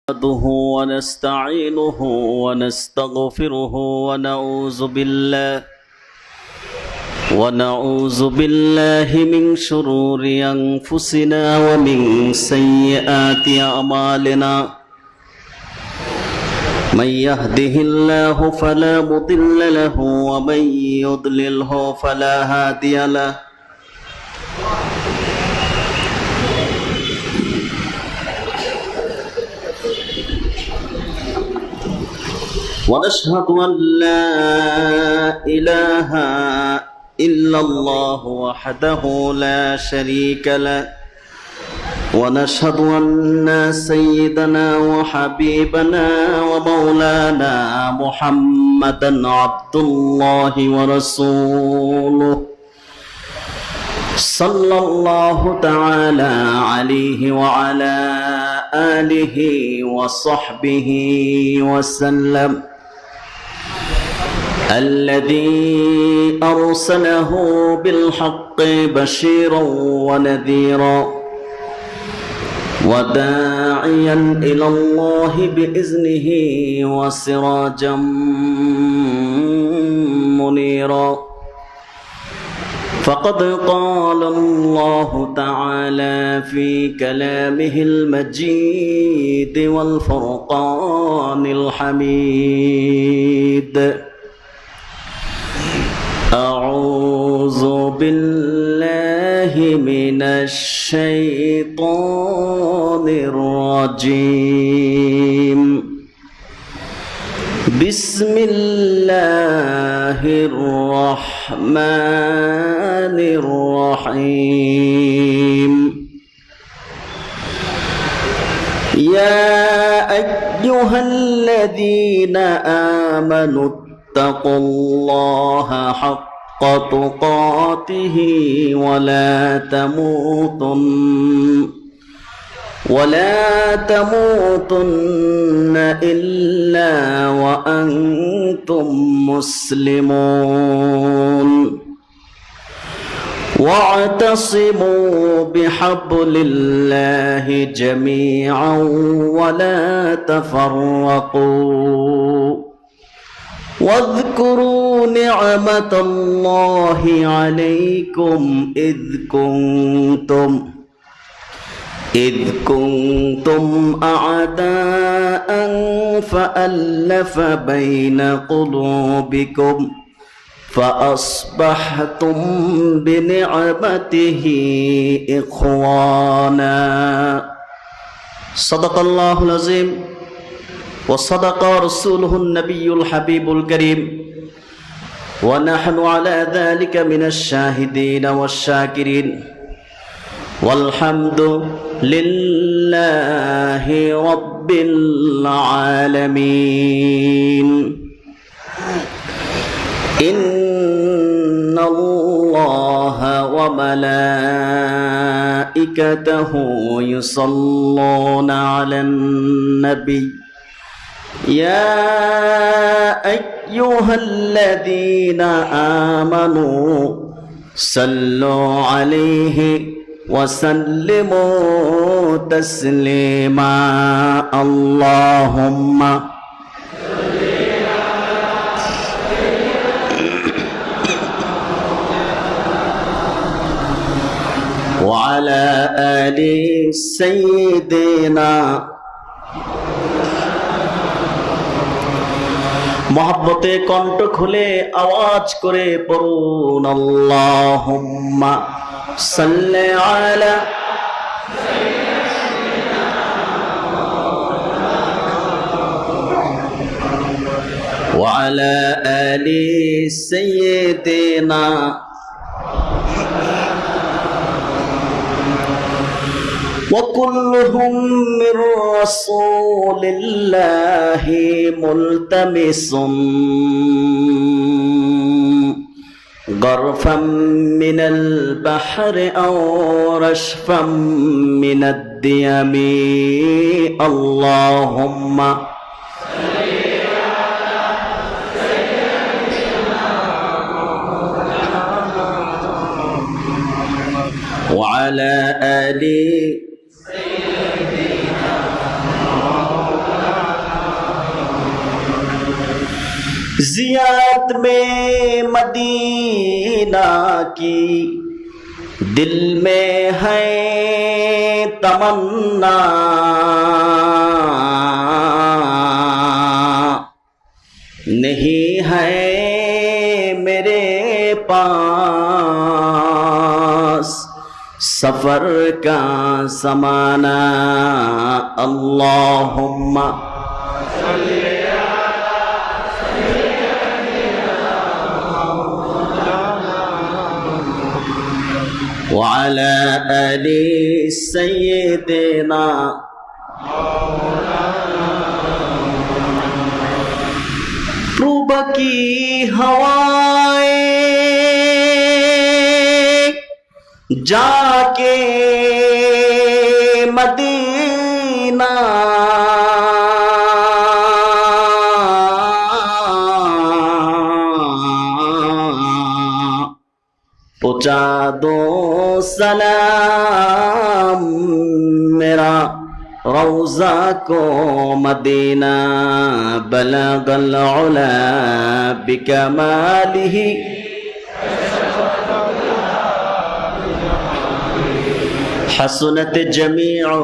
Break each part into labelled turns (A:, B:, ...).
A: نحمده ونستعينه ونستغفره ونعوذ بالله من شرور أنفسنا ومن سيئات أعمالنا من يهده الله فلا مضل له ومن يضلله فلا هادي له ونشهد أن لا إله إلا الله وحده لا شريك له ونشهد أن سيدنا وحبيبنا ومولانا محمدا عبد الله ورسوله صلى الله تعالى عليه وعلى آله وصحبه وسلم الذي أرسله بالحق بشيرا ونذيرا وداعيا إلى الله بإذنه وسراجا منيرا فقد قال الله تعالى في كلامه المجيد والفرقان الحميد أعوذ بالله من الشيطان الرجيم بسم الله الرحمن الرحيم يا أيها الذين آمنوا اتقوا الله حق تقاته ولا تموتن إلا وأنتم مسلمون واعتصموا بحبل الله جميعا ولا تفرقوا واذكروا نعمة الله عليكم إذ كنتم أعداء فألف بين قلوبكم فأصبحتم بنعمته إخوانا صدق الله العظيم وصدق رسوله النبي الحبيب الكريم ونحن على ذلك من الشاهدين والشاكرين والحمد لله رب العالمين إن الله وملائكته يصلون على النبي يا أيها الذين آمنوا صلوا عليه وسلموا تسليما اللهم وعلى آل سيدنا मोहब्बते कंठ खुले आवाज करे पढ़ुन अल्लाहुम्मा सल्ले अला व अला आलि सय्यिदिना وكلهم من رسول الله ملتمس غرفا من البحر أو رشفا من الديم اللهم وعلى آل जियारत में मदीना की दिल में है तमन्ना, नहीं है मेरे पास सफर का ज़माना। अल्लाहुम्मा वअला आलि सय्यिदिना। रूबा की हवाएं जाके मदीना, पहुंचा दो सलाम मेरा रौजा को मदीना। बलगल उला बिकमालिही हसनत जमीउ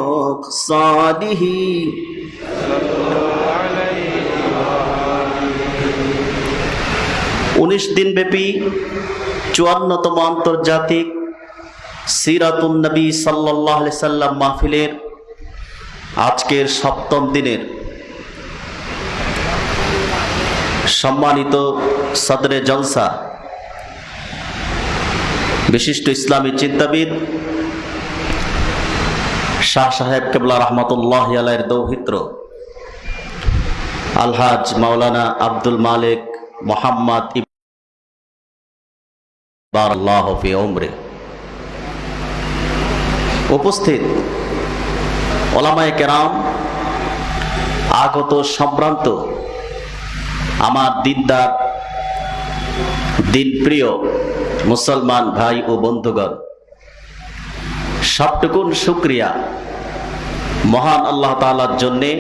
A: ख़सालिही। 19 दिन ব্যাপী 54তম আন্তর্জাতিক সিরাতুন নবী সাল্লাল্লাহু আলাইহি সাল্লাম মাহফিলের আজকের 7ম দিনের সম্মানিত সদরে জলসা, বিশিষ্ট ইসলামী চিন্তাবিদ শাহ সাহেব কেবলা রহমতুল্লাহ আলাইহির দৌহিত্র আলহাজ মাওলানা আব্দুল মালিক মোহাম্মদ বারাল্লাহু ফি উমরে, উপস্থিত ওলামায়ে কেরাম, আগত সম্ভ্রান্ত আমার দিনদার দিনপ্রিয় মুসলমান ভাই ও বন্ধুগণ, সবটুকুন শুকরিয়া মহান আল্লাহ তাআলার জন্যে,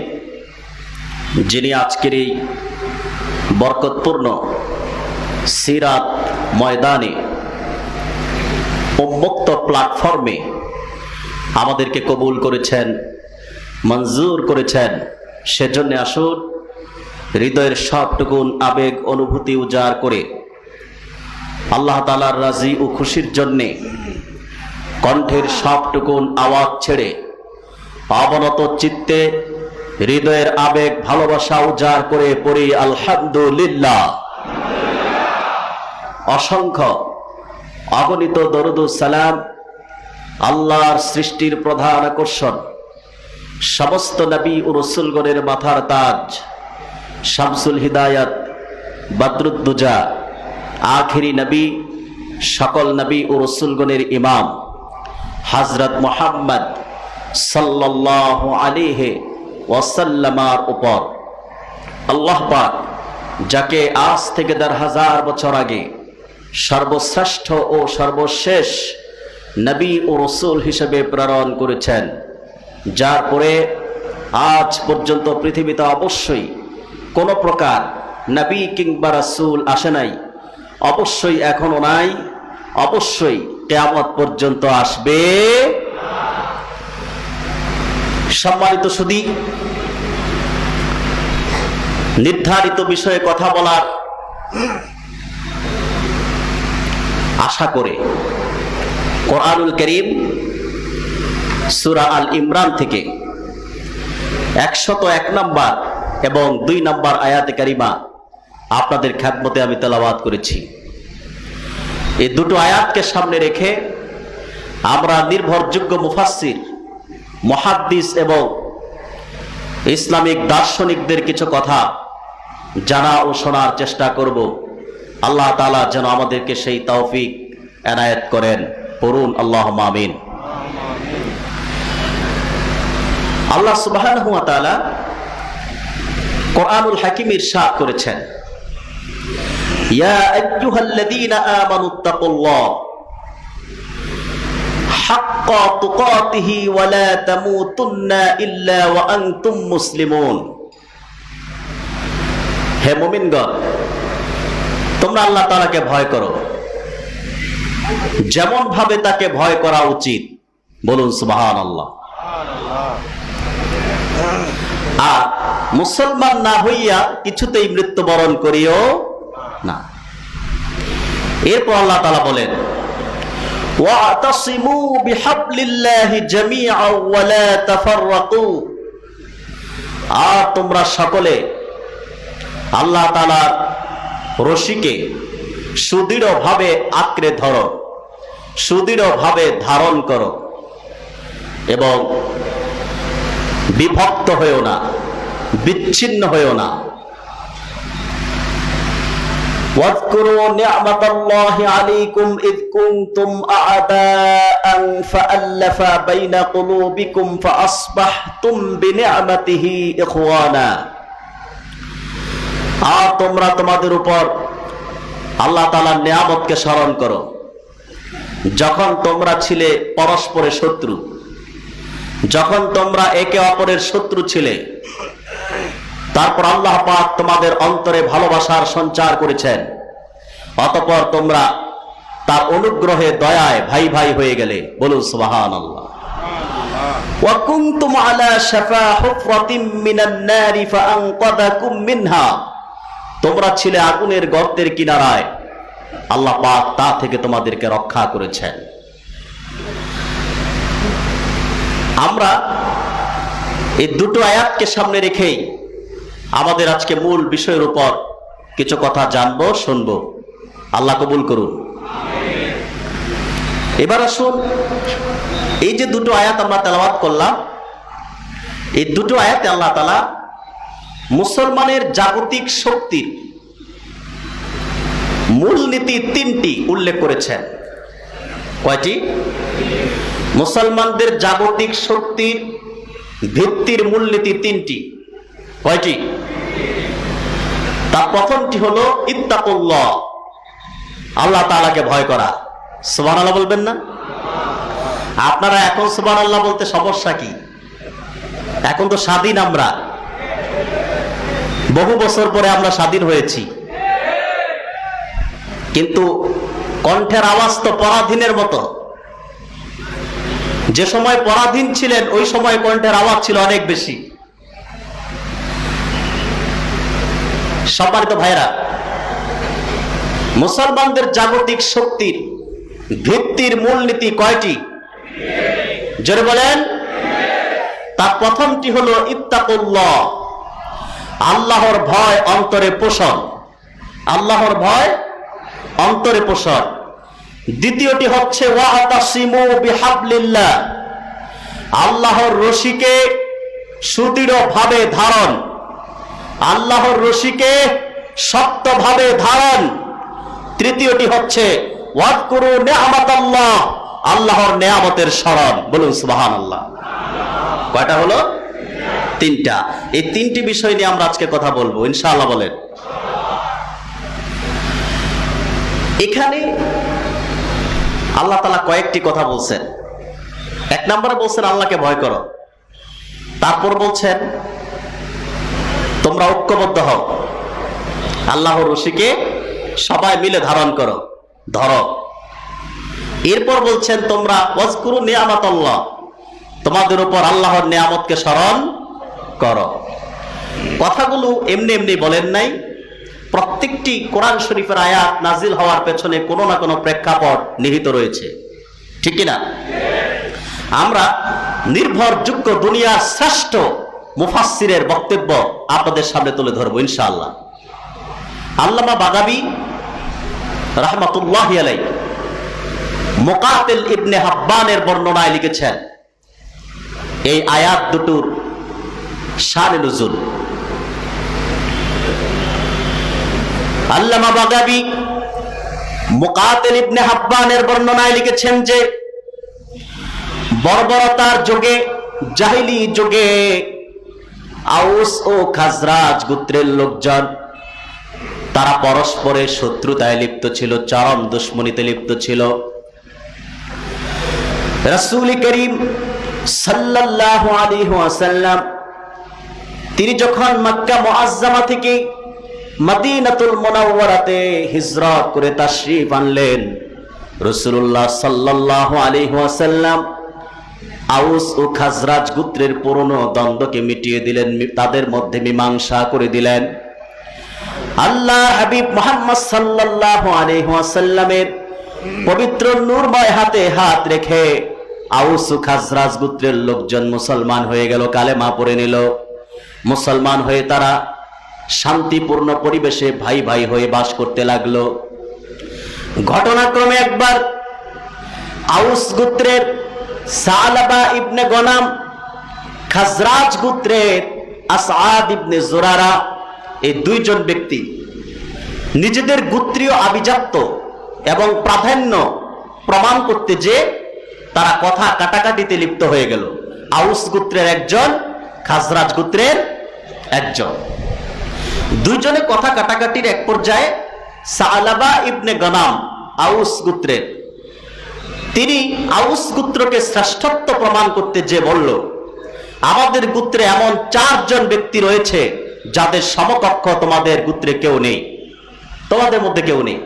A: যিনি আজকের এই বরকতপূর্ণ সিরাত ময়দানে উন্মুক্ত প্ল্যাটফর্মে আমাদেরকে কবুল করেছেন, মঞ্জুর করেছেন। সেজন্য আসুন হৃদয়ের সবটুকুন আবেগ অনুভূতি উজাড় করে আল্লাহ তাআলার রাজি ও খুশির জন্যে কণ্ঠের সবটুকুন আওয়াজ ছেড়ে অবনত চিত্তে হৃদয়ের আবেগ ভালোবাসা উজাড় করে পড়ি আলহামদুলিল্লাহ। অসংখ্য অগণিত দরুদ ও সালাম আল্লাহর সৃষ্টির প্রধান আকর্ষণ, সমস্ত নবী ও রাসূলগণের মাথার তাজ, শামসুল হিদায়াত, বদরুদ্দুজা, আখিরি নবী, সকল নবী ও রাসূলগণের ইমাম হযরত মুহাম্মদ সাল্লাল্লাহু আলাইহি ওয়াসাল্লামের উপর। আল্লাহ পাক যাকে আজ থেকে 1000 বছর আগে সর্বশ্রেষ্ঠ ও সর্বশেষ নবী ও রাসূল হিসেবে প্রেরণ করেছেন, যার পরে আজ পর্যন্ত পৃথিবীতে অবশ্যই কোনো প্রকার নবী কিংবা রাসূল আসে নাই, অবশ্যই এখনো নাই, অবশ্যই কিয়ামত পর্যন্ত আসবে। সম্মানিত সুধী, নির্ধারিত বিষয়ে কথা বলার আশা করে কোরআনুল কারীম সূরা আল ইমরান থেকে 101 নম্বর এবং 2 নম্বর আয়াতে কারিমা আপনাদের খেদমতে আমি তেলাওয়াত করেছি। এই দুটো আয়াতকে সামনে রেখে আমরা নির্ভরযোগ্য মুফাসসির, মুহাদ্দিস এবং ইসলামিক দার্শনিকদের কিছু কথা জানা ও শোনার চেষ্টা করব। আল্লাহ তাআলা যেন আমাদেরকে সেই তৌফিক এনায়েত করেন, পড়ুন আল্লাহুম্মা আমিন। আল্লাহ সুবহানাহু ওয়া তাআলা কোরআনুল হাকিম ইরশাদ করেছেন, ইয়া আইয়ুহাল্লাযীনা আমানুত্তাকুল্লাহ হাক্কা তুকাতিহি ওয়া লা তামুতুন্না ইল্লা ওয়া আনতুম মুসলিমুন। হে মুমিনগণ, তোমরা আল্লাহ তাআলাকে ভয় করো যেমন ভাবে তাকে ভয় করা উচিত। বলুন সুবহানাল্লাহ। আর মুসলমান না হইয়া কিছুতেই মৃত্যুবরণ করিও না। এরপর আল্লাহ তাআলা বলেন, ওয়াতাসিমু বিহাবলিল্লাহি জামিআ ওয়া লা তাফাররাকু। আর তোমরা সকলে আল্লাহ তাআলার রশিকে সুদৃঢ়ভাবে আঁকড়ে ধরো, সুদৃঢ়ভাবে ধারণ করো এবং বিভক্ত হয়েও না, বিচ্ছিন্ন হয়েও না। واذكروا نعمة الله عليكم إذ كنتم أعداء فألف بين قلوبكم فأصبحتم بنعمته إخوانا। আর তোমরা তোমাদের উপর আল্লাহ তাআলার নিয়ামতকে স্মরণ করো যখন তোমরা ছিলে পরস্পরের শত্রু, যখন তোমরা একে অপরের শত্রু ছিলে, তারপর আল্লাহ পাক তোমাদের অন্তরে ভালোবাসার সঞ্চার করেছেন, অতঃপর তোমরা তার অনুগ্রহে দয়ায় ভাই ভাই হয়ে গেলে। বলুন সুবহানাল্লাহ। ওয়া কুনতুম আলা শাফা হুফরাতিম মিনান নারি ফাআনকাযাকুম মিনহা। তোমরা ছিলে আগুনের গর্তের কিনারায়, আল্লাহ পাক তা থেকে তোমাদেরকে রক্ষা করেছেন। আমরা এই দুটো আয়াতকে সামনে রেখেই আমাদের আজকে মূল বিষয়ের উপর কিছু কথা জানবো, শুনবো। আল্লাহ কবুল করুন। এবার আসুন, এই যে দুটো আয়াত আমরা তেলাওয়াত করলাম, এই দুটো আয়াতে আল্লাহ তাআলা মুসলমানের জাগতিক শক্তির মূলনীতি তিনটি উল্লেখ করেছেন। কয়টি? মুসলমানদের জাগতিক শক্তির ভিত্তির মূলনীতি তিনটি। কয়টি? তার প্রথমটি হলো ইত্তাকুল্লাহ, আল্লাহ তাআলাকে ভয় করা। সুবহানাল্লাহ বলবেন না? আপনারা এখন সুবহানাল্লাহ বলতে সমস্যা কি? এখন তো স্বাধীন, আমরা বহু বছর পরে আমরা স্বাধীন হয়েছি, কিন্তু কণ্ঠের আওয়াজ তো পরাধীনের মতো। যে সময় পরাধীন ছিলেন ওই সময় কণ্ঠের আওয়াজ ছিল অনেক বেশি। সম্মানিত ভাইরা, মুসলমানদের জাগতিক শক্তির ভিত্তির মূলনীতি কয়টি? জোরে বলেন। তার প্রথমটি হলো ইত্তাকুল্লাহ, আল্লাহর ভয় অন্তরে পোষণ। আল্লাহর ভয় অন্তরে পোষণ। দ্বিতীয়টি হচ্ছে ওয়াতাসিমু বিহাবলিল্লাহ, আল্লাহর রশিকে সুদৃঢ়ভাবে ধারণ, আল্লাহর রশিকে শক্তভাবে ধারণ। তৃতীয়টি হচ্ছে ওয়াজকুরু নি'মাতাল্লাহ, আল্লাহর নিয়ামতের স্মরণ। বলুন সুবহানাল্লাহ। কয়টা হলো? তিনটা। এই তিনটি বিষয় নিয়ে আমরা আজকে কথা বলবো ইনশাআল্লাহ। বলেন। এখানে আল্লাহ তাআলা কয়েকটি কথা বলছেন। এক নম্বরে বলছেন আল্লাহকে ভয় করো, তারপর বলছেন তোমরা ঐক্যবদ্ধ হও, আল্লাহর রশিকে সবাই মিলে ধারণ করো, ধরো। এরপর বলছেন তোমরা ওয়াজকুরু নি'মাতাল্লাহ, তোমাদের উপর আল্লাহর নিয়ামতকে স্মরণ করো। কথাগুলো এমনি এমনি বলেন নাই। প্রত্যেকটি কোরআন শরীফের আয়াত নাজিল হওয়ার পেছনে কোনো না কোনো প্রেক্ষাপট নিহিত রয়েছে, ঠিক কিনা? আমরা নির্ভরযোগ্য দুনিয়ার শ্রেষ্ঠ মুফাসসিরের বক্তব্য আপনাদের সামনে তুলে ধরবো ইনশাআল্লাহ। আল্লামা বাগাবী রাহমাতুল্লাহি আলাইহি মুকাতিল ইবনে হাব্বানের বর্ণনায় লিখেছেন এই আয়াত দুটোর শানে নুজুল। আল্লামা বাগাবী মুকাতিল ইবনে হাব্বানের বর্ণনায় লিখেছেন যে বর্বরতার যুগে, জাহিলি যুগে আউস ও খাজরাজ গোত্রের লোকজন তারা পরস্পরের শত্রুতায় লিপ্ত ছিল, চরম দুশমনিতে লিপ্ত ছিল। রাসূল করিম সাল্লাল্লাহু আলাইহি ওয়াসাল্লাম তিনি যখন মক্কা মুআজ্জামা থেকে মদিনাতুল মুনাওয়ারাতে হিজরত করে তাশরীফ আনলেন। রাসূলুল্লাহ সাল্লাল্লাহু আলাইহি ওয়াসাল্লাম আউস ও খাজরাজ গোত্রের পুরনো দ্বন্দ্বকে মিটিয়ে দিলেন, তাদের মধ্যে মীমাংসা করে দিলেন। আল্লাহ হাবিব মুহাম্মদ সাল্লাল্লাহু আলাইহি ওয়াসাল্লামের পবিত্র নূরময় হাতে হাত রেখে আউস ও খাজরাজ গোত্রের লোকজন মুসলমান হয়ে গেল, কালেমা পড়ে নিল। মুসলমান হয়ে তারা শান্তিপূর্ণ পরিবেশে ভাই ভাই হয়ে বাস করতে লাগলো। ঘটনাক্রমে একবার আউস গোত্রের সালাবা ইবনে গনাম, খাজরাজ গোত্রের আসআদ ইবনে জুরারা, এই দুইজন ব্যক্তি নিজেদের গোত্রীয় আভিজাত্য এবং প্রাধান্য প্রমাণ করতে যে তারা কথা কাটাকাটিতে লিপ্ত হয়ে গেল। আউস গোত্রের একজন, খাজরাজ গোত্রের একজন, দুইজনে কথা কাটাকাটির এক পর্যায়ে সালাবা ইবনে গনাম আউস গোত্রের, তিনি আউস গোত্রকে শ্রেষ্ঠত্ব প্রমাণ করতে যে বলল, আমাদের গোত্রে এমন 4 জন ব্যক্তি রয়েছে যাদের সমকক্ষ তোমাদের গোত্রে কেউ নেই, তোমাদের মধ্যে কেউ নেই।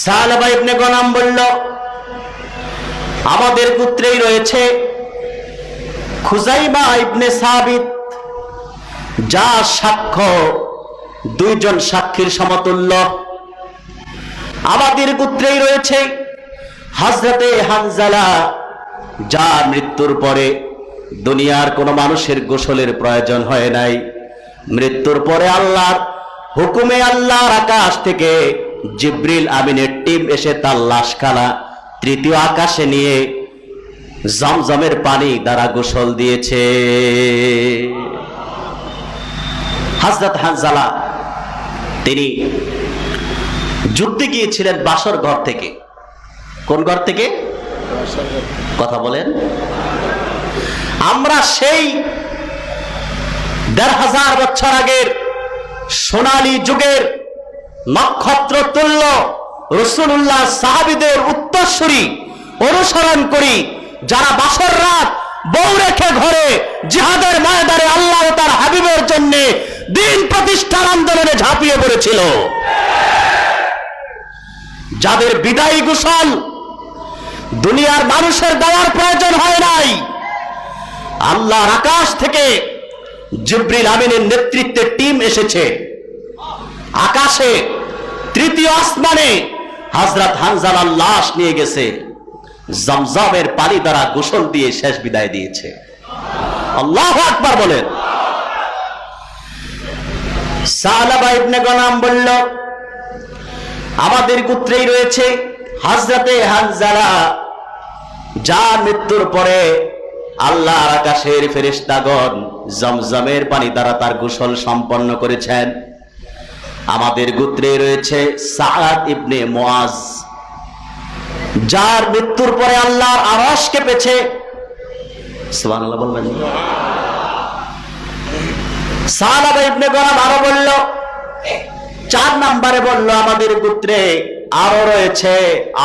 A: সালাবা ইবনে গনাম বলল, আমাদের গোত্রেই রয়েছে খুজাইমা ইবনে সাবিত, যা সাক্ষ্য 2 জন সাক্ষীর সমতুল্য। আমাদের গোত্রেই রয়েছে হযরতে হানজালা, যার মৃত্যুর পরে দুনিয়ার কোন মানুষের গোসলের প্রয়োজন হয় নাই। মৃত্যুর পরে আল্লাহর হুকুমে আল্লাহর আকাশ থেকে জিবরিল আমিনের টিম এসে তার লাশখানা 3য় আকাশে নিয়ে জমজমের পানি দ্বারা গোসল দিয়েছে। হযরত হানজালা তিনি যুদ্ধে গিয়েছিলেন বাসর ঘর থেকে। কোন ঘর থেকে? কথা বলেন। আমরা সেই 1500 বছর আগের সোনালী যুগের নক্ষত্র তুল্য রাসূলুল্লাহ সাহাবীদের উত্তরসূরি অনুসরণ করি, যারা বাসর রাত বউ রেখে ঘরে জিহাদের ময়দানে আল্লাহ ও তার হাবিবের জন্য দিন প্রতিষ্ঠার আন্দোলনে ঝাঁপিয়ে পড়েছিল, যাদের বিদায়ী গোসল দুনিয়ার মানুষের দেওয়ার প্রয়োজন হয় নাই। আল্লাহর আকাশ থেকে জিবরিল আমিনের নেতৃত্বে টিম এসেছে, আকাশে 3য় আসমানে হযরত হানজালার লাশ নিয়ে গেছে, জমজমের পানি দ্বারা গোসল দিয়ে শেষ বিদায় দিয়েছে। আল্লাহু আকবার বলেন। সালাবা ইবনে গনাম বলল, আমাদের গোত্রেই রয়েছে হযরতে হানজালা, যার মৃত্যুর পরে আল্লাহর আকাশের ফেরেশতাগণ জমজমের পানি দ্বারা তার গোসল সম্পন্ন করেছেন। আমাদের গোত্রে রয়েছে সাআদ ইবনে মুআজ, যার মৃত্যুর পরে আল্লাহর আরশ কেঁপেছে। সুবহানাল্লাহ বলবেন। সালাবা ইবনে গনাম আরো বলল, 4 নম্বরে বলল, আমাদের গোত্রে আরো রয়েছে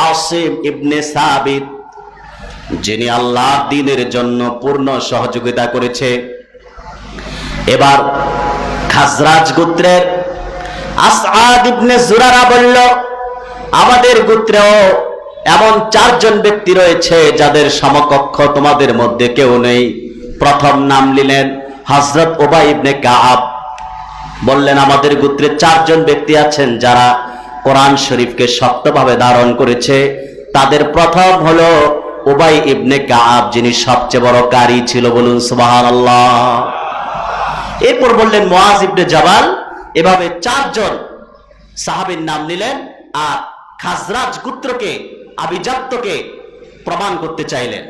A: আসিম ইবনে সাবিত, যিনি আল্লাহর দ্বীনের জন্য পূর্ণ সহযোগিতা করেছে। এবার খাজরাজ গোত্রের আসআদ ইবনে জুরারা বলল, আমাদের গোত্রেও এমন 4 জন ব্যক্তি রয়েছে যাদের সমকক্ষ তোমাদের মধ্যে কেউ নেই। প্রথম নাম নিলেন হযরত উবাই ইবনে কাআব, বললেন আমাদের গোত্রে 4 জন ব্যক্তি আছেন যারা কোরআন শরীফকে শক্তভাবে ধারণ করেছে। তাদের প্রথম হলো উবাই ইবনে কাআব, যিনি সবচেয়ে বড় কারি ছিল, বলুন সুবহানাল্লাহ। এরপর বললেন মুআজ ইবনে জাবাল। এভাবে 4 জন সাহাবীর নাম নিলেন আর খাজরাজ গোত্রকে আভিজাত্যকে প্রমাণ করতে চাইলেন।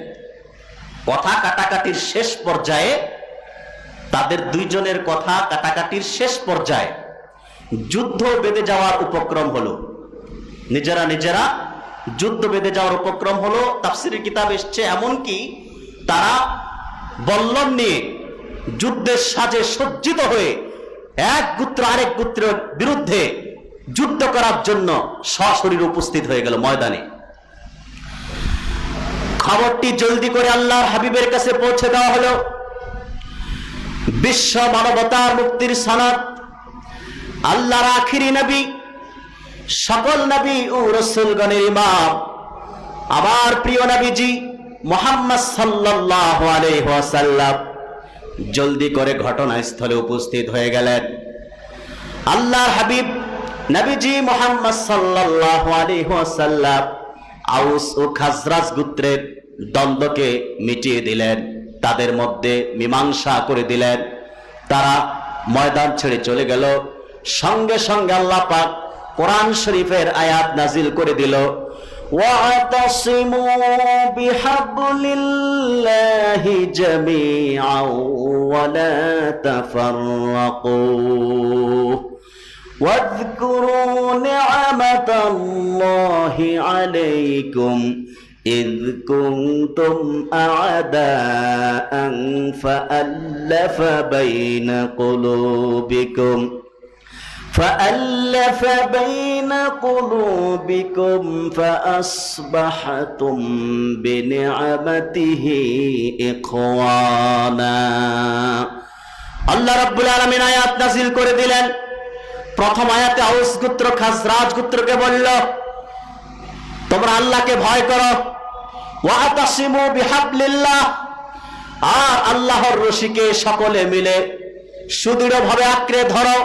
A: কথা কাটাকাটির শেষ পর্যায়ে, তাদের 2 জনের কথা কাটাকাটির শেষ পর্যায়ে যুদ্ধ বেঁধে যাওয়ার উপক্রম হলো। নিজেরা যুদ্ধ বেঁধে যাওয়ার উপক্রম হলো। তাফসীরের কিতাব এসছে এমনকি তারা বল্লম নিয়ে যুদ্ধের সাজে সজ্জিত হয়ে এক গোত্র আরেক গোত্রের বিরুদ্ধে যুদ্ধ করার জন্য সশরীরে উপস্থিত হয়ে গেল ময়দানে। খবরটি জলদি করে আল্লাহর হাবিবের কাছে পৌঁছে দেওয়া হলো। বিশ্ব মানবতার মুক্তির সনদ, আল্লাহর আখিরি নবী, সকল নবী ও রাসূলগণের ইমাম, আমার প্রিয় নবীজি মুহাম্মদ সাল্লাল্লাহু আলাইহি ওয়াসাল্লাম জলদি করে ঘটনাস্থলে উপস্থিত হয়ে গেলেন। আল্লাহর হাবিব নবীজি মুহাম্মদ সাল্লাল্লাহু আলাইহি ওয়াসাল্লাম আউস ও খাজরাজ গোত্রের দ্বন্দ্বকে মিটিয়ে দিলেন, তাদের মধ্যে মীমাংসা করে দিলেন। তারা ময়দান ছেড়ে চলে গেল। সঙ্গে সঙ্গে আল্লাহ পাক কোরআন শরীফের আয়াত নাজিল করে দিল, ওয়াতাসিমু বিহাবলিল্লাহি জামিআন ওয়া লা তাফাররাকু ওয়াযকুরু নি'মাতাল্লাহি আলাইকুম إذ كنتم أعداء فألف بين قلوبكم فأصبحتم بنعمته إخوانا। আল্লাহ রাব্বুল আলামিন আয়াত নাযিল করে দিলেন। প্রথম আয়াতে আউস গোত্র খাজরাজ গোত্রকে বলল, তোমরা আল্লাহকে ভয় করো, ওয়াতাসিমু বিহাবলিল্লাহ, আর আল্লাহর রশিকে সকলে মিলে সুদৃঢ়ভাবে আঁকড়ে ধরো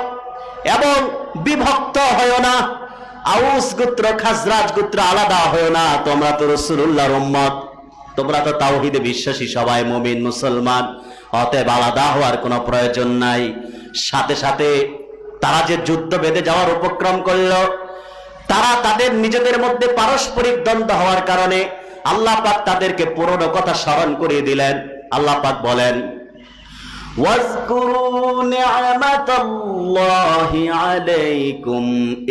A: এবং বিভক্ত হয়ো না। আউস গোত্র খাজরাজ গোত্র আলাদা হয়ো না, তোমরা তো রাসূলুল্লাহর উম্মত, তোমরা তো তাওহীদে বিশ্বাসী, সবাই মুমিন মুসলমান, অতএব আলাদা হওয়ার কোনো প্রয়োজন নাই। সাথে সাথে তারা যে যুদ্ধ বেঁধে যাওয়ার উপক্রম করলো, তারা তাদের নিজেদের মধ্যে পারস্পরিক দ্বন্দ্ব হওয়ার কারণে আল্লাহ পাক তাদেরকে পুরনো কথা স্মরণ করিয়ে দিলেন। আল্লাহ পাক বলেন, ওয়াজকুরু নি'মাতাল্লাহি আলাইকুম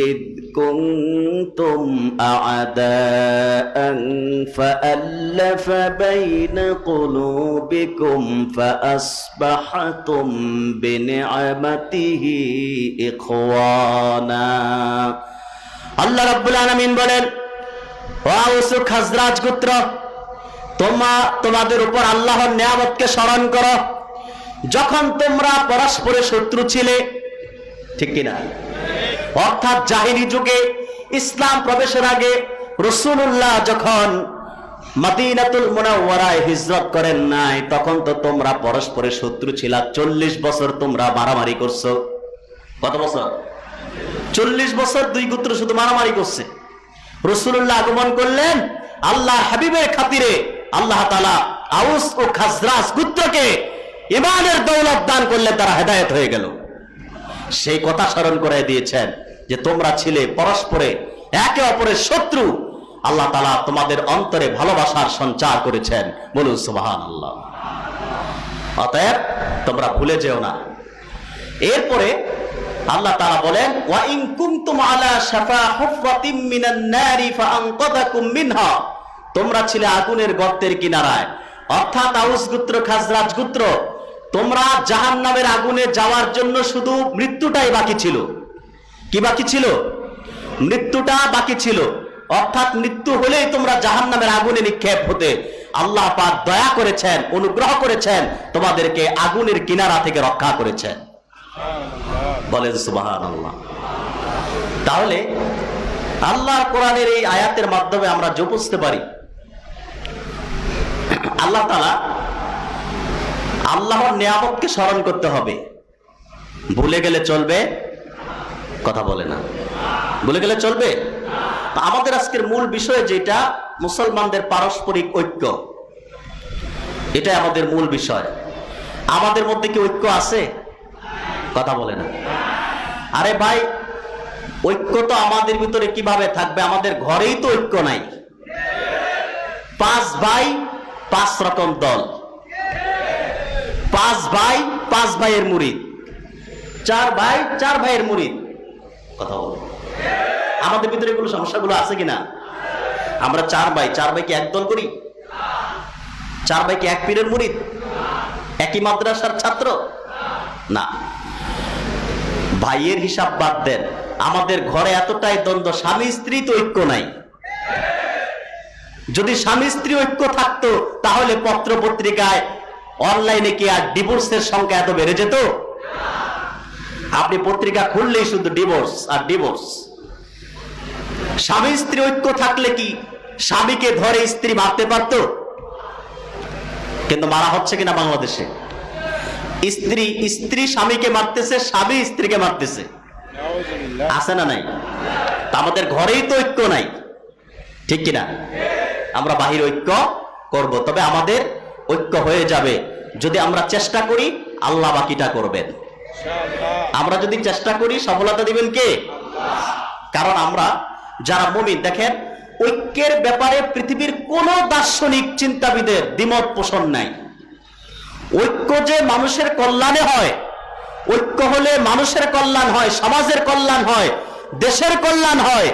A: ইদ কুনতুম আ'দাআন ফাআল্লাফা বাইনা কুলুবিকুম ফাআসবাহতুম বিনি'মাতিহি ইখওয়ানা। আল্লাহ রাব্বুল আলামিন বলেন, ও আউস ও খাজরাজ গোত্র, তোমাদের উপর আল্লাহর নিয়ামতকে স্মরণ করো, যখন তোমরা পরস্পরে শত্রু ছিলে, ঠিক কিনা? অর্থাৎ জাহিলি যুগে ইসলাম প্রবেশের আগে রাসূলুল্লাহ যখন মদিনাতুল মুনাওয়ারায় হিজরত করেন নাই, তখন তো তোমরা পরস্পরে শত্রু ছিলা। 40 বছর তোমরা মারামারি করছো। কত বছর? 40 বছর দুই গোত্র শুধু মারামারি করছে। রাসূলুল্লাহ আগমন করলেন, আল্লাহ হাবিবের খাতিরে আল্লাহ তাআলা আউস ও খাজরাজ গোত্রকে ঈমানের দৌলত দান করলে তারা হেদায়েত হয়ে গেল। সেই কথা স্মরণ করাই দিয়েছেন যে তোমরা ছিলে পরস্পরে একে অপরের শত্রু, আল্লাহ তাআলা তোমাদের অন্তরে ভালোবাসার সঞ্চার করেছেন। বলুন সুবহানাল্লাহ। অতএব তোমরা ভুলে যেও না। এরপরে আল্লাহ তাআলা বলেন, ওয়া ইন কুনতুম আলা শাফা হুফরাতিম মিনান নারি ফাআনকাযাকুম মিনহা, তোমরা ছিলে আগুনের গর্তের কিনারায়। অর্থাৎ আউস গোত্র খাজরাজ গোত্র, তোমরা জাহান্নামের আগুনে যাওয়ার জন্য শুধু মৃত্যুটাই বাকি ছিল। কি বাকি ছিল? মৃত্যুটা বাকি ছিল। অর্থাৎ মৃত্যু হলেই তোমরা জাহান্নামের আগুনে নিক্ষেপ হতে। আল্লাহ পাক দয়া করেছেন, অনুগ্রহ করেছেন, তোমাদেরকে আগুনের কিনারা থেকে রক্ষা করেছেন। বলেন সুবহানাল্লাহ। তাহলে আল্লাহর কোরআনের এই আয়াতের মাধ্যমে আমরা যে বুঝতে পারি, আল্লাহ তাআলা আল্লাহর নিয়ামতকে স্মরণ করতে হবে। ভুলে গেলে চলবে? কথা বলে না। ভুলে গেলে চলবে? আমাদের আজকের মূল বিষয় যেটা, মুসলমানদের পারস্পরিক ঐক্য, এটাই আমাদের মূল বিষয়। আমাদের মধ্যে কি ঐক্য আছে? কথা বলে না। আরে ভাই, ঐক্য তো আমাদের ভিতরে কিভাবে থাকবে? আমাদের ঘরেই তো ঐক্য নাই। 5 ভাই 5 রকম দল, 5 ভাই 5 ভাইয়ের মুরিদ, 4 ভাই 4 ভাইয়ের মুরিদ। কথা বল, আমাদের ভিতরে এগুলো সমস্যাগুলো আছে কিনা? আমরা 4 ভাই, 4 ভাইকে এক দল করি? 4 ভাইকে এক পীরের মুরিদ, একই মাদ্রাসার ছাত্র? না। ভাইয়ের হিসাব বাদ দেন, আমাদের ঘরে এতটাই দ্বন্দ্ব, স্বামী স্ত্রী তো ঐক্য নাই। যদি স্বামী স্ত্রী ঐক্য থাকতো তাহলে পত্র পত্রিকায় অনলাইনে কি আর ডিভোর্সের সংখ্যা এত বেড়ে যেত? আপনি পত্রিকা খুললেই শুধু ডিভোর্স আর ডিভোর্স। স্বামী স্ত্রী ঐক্য থাকলে কি স্বামীকে ধরে স্ত্রী মারতে পারত? কিন্তু মারা হচ্ছে কিনা বাংলাদেশে? স্ত্রী স্ত্রী স্বামীকে মারতেছে, স্বামী স্ত্রীকে মারতেছে, আছে না নাই? তা আমাদের ঘরেই তো ঐক্য নাই, ঠিক কিনা? আমরা বাহির ঐক্য করব, তবে আমাদের ঐক্য হয়ে যাবে যদি আমরা চেষ্টা করি, আল্লাহ বাকিটা করবেন। আমরা যদি চেষ্টা করি, সফলতা দিবেন কে? কারণ আমরা যারা মুমিন, দেখেন ঐক্যের ব্যাপারে পৃথিবীর কোন দার্শনিক চিন্তাবিদের দ্বিমত পোষণ নাই। ঐক্য যে মানুষের কল্যাণে হয়, ঐক্য হলে মানুষের কল্যাণ হয়, সমাজের কল্যাণ হয়, দেশের কল্যাণ হয়,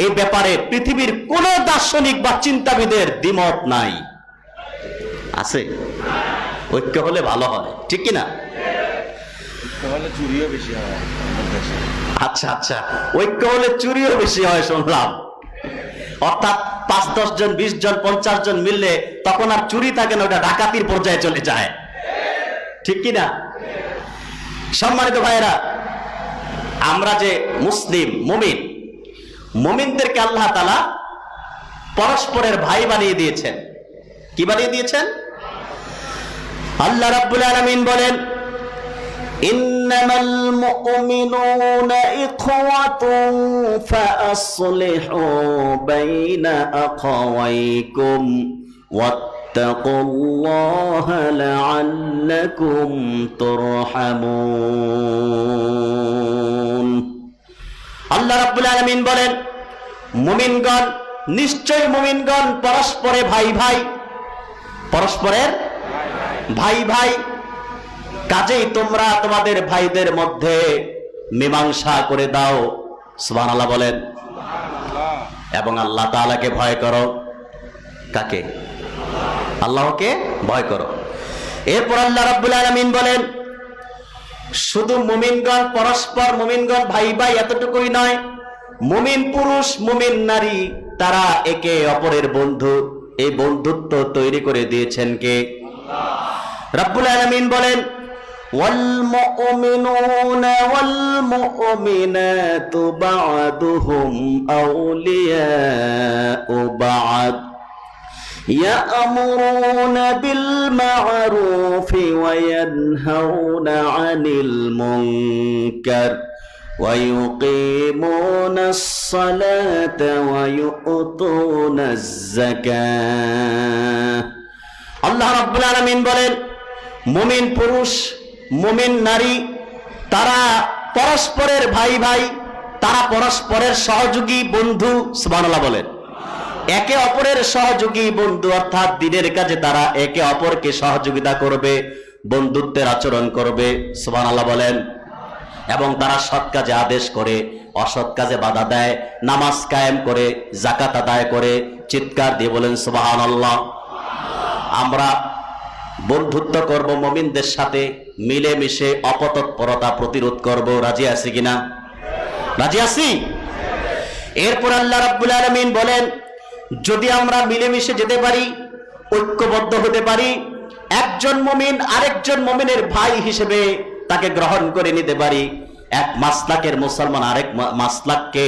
A: এই ব্যাপারে পৃথিবীর কোন দার্শনিক বা চিন্তাবিদের দ্বিমত নাই। আছে? ঐক্য হলে ভালো হয়, ঠিক কিনা?
B: চুরিও বেশি হয়।
A: আচ্ছা আচ্ছা, ঐক্য হলে চুরিও বেশি হয় শুনলাম। অর্থাৎ 5-10 জন, 20 জন, 50 জন মিললে তখন আর চুরি থাকে না, ওটা ডাকাতির পর্যায়ে চলে যায়, ঠিক কিনা? সম্মানিত ভাইয়েরা, আমরা যে মুসলিম মুমিন, মুমিনদেরকে আল্লাহ তাআলা পরস্পরের ভাই বানিয়ে দিয়েছেন। কি বানিয়ে দিয়েছেন? আল্লাহ রাব্বুল আলামিন বলেন, ইন্নামাল মুমিনুনা ইখওয়াতুন ফাআসলিহু বাইনা আখাওয়াইকুম ওয়াত্তাকুল্লাহা লাআল্লাকুম তুরহামুন। আল্লাহ রাব্বুল আলামিন বলেন, মুমিনগণ, নিশ্চয় মুমিনগণ পরস্পরে ভাই ভাই, পরস্পরের ভাই ভাই। কাজেই তোমরা তোমাদের ভাইদের মধ্যে মীমাংসা করে দাও। সুবহানাল্লাহ বলেন। এবং আল্লাহ তাআলাকে ভয় করো। কাকে? আল্লাহকে ভয় করো। এরপর আল্লাহ রাব্বুল আলামিন বলেন, শুধু মুমিনগণ পরস্পর, মুমিনগণ ভাই ভাই এতটুকুই নয়, মুমিন পুরুষ মুমিন নারী তারা একে অপরের বন্ধু। এই বন্ধুত্ব তৈরি করে দিয়েছেন কে? রাব্বুল আলামিন বলেন, ওয়াল মুমিনুনা ওয়াল মুমিনাতু বা'দুহুম আউলিয়াউ বা'দ ইয়া'মুরুনা বিল মা'রুফি ওয়া ইয়ানহাউনা 'আনিল মুনকার ওয়া ইউকিমুনাস সালাতা ওয়া ইউতুনাজ যাকাত। আল্লাহ রাব্বুল আলামিন বলেন, মুমিন পুরুষ মুমিন নারী তারা পরস্পরের ভাই ভাই, তারা পরস্পরের সহযোগী বন্ধু। সুবহানাল্লাহ বলেন। একে অপরের সহযোগী বন্ধু, অর্থাৎ দ্বীনের কাজে তারা একে অপরকে সহযোগিতা করবে, বন্ধুত্বের আচরণ করবে। সুবহানাল্লাহ বলেন। এবং তারা সৎ কাজে আদেশ করে, অসৎ কাজে বাধা দেয়, নামাজ কায়েম করে, যাকাত আদায় করে। চিৎকার দিয়ে বলেন সুবহানাল্লাহ। আমরা বন্ধুত্ব করব মুমিনদের সাথে, মিলেমিশে অপতৎপরতা প্রতিরোধ করব। রাজি আছি কিনা? রাজি আছি। এরপর আল্লাহ রাব্বুল আলামিন বলেন, যদি আমরা মিলেমিশে যেতে পারি, ঐক্যবদ্ধ হতে পারি, একজন মুমিন আরেকজন মুমিনের ভাই হিসেবে তাকে গ্রহণ করে নিতে পারি, এক মাসলাকের মুসলমান আরেক মাসলাককে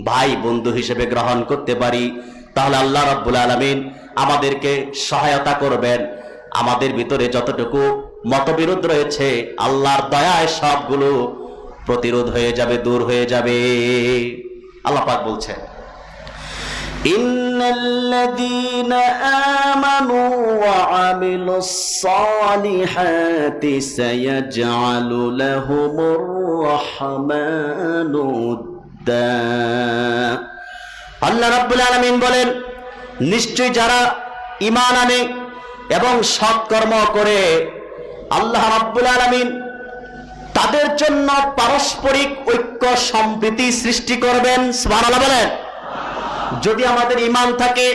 A: ভাই বন্ধু হিসেবে গ্রহণ করতে পারি, তাহলে আল্লাহ রাব্বুল আলামিন আমাদেরকে সহায়তা করবেন। আমাদের ভিতরে যতটুকু মতবিরোধ রয়েছে, আল্লাহর দয়ায় সবগুলো প্রতিরোধ হয়ে যাবে, দূর হয়ে যাবে। আল্লাহ পাক বলছেন, ইন্নাল্লাযীনা আমানু ওয়া আমিলুস সালিহাতি সায়াজআলু লাহুমুর রাহমানু উদ্দা। আল্লাহ রাব্বুল আলামিন বলেন, নিশ্চয় যারা ঈমান আনে এবং সৎকর্ম করে, আল্লাহ রাব্বুল আলামিন তাদের জন্য পারস্পরিক ঐক্য সম্প্রীতি সৃষ্টি করবেন। সুবহানাল্লাহ বলেন। যদি আমাদের ঈমান থাকে,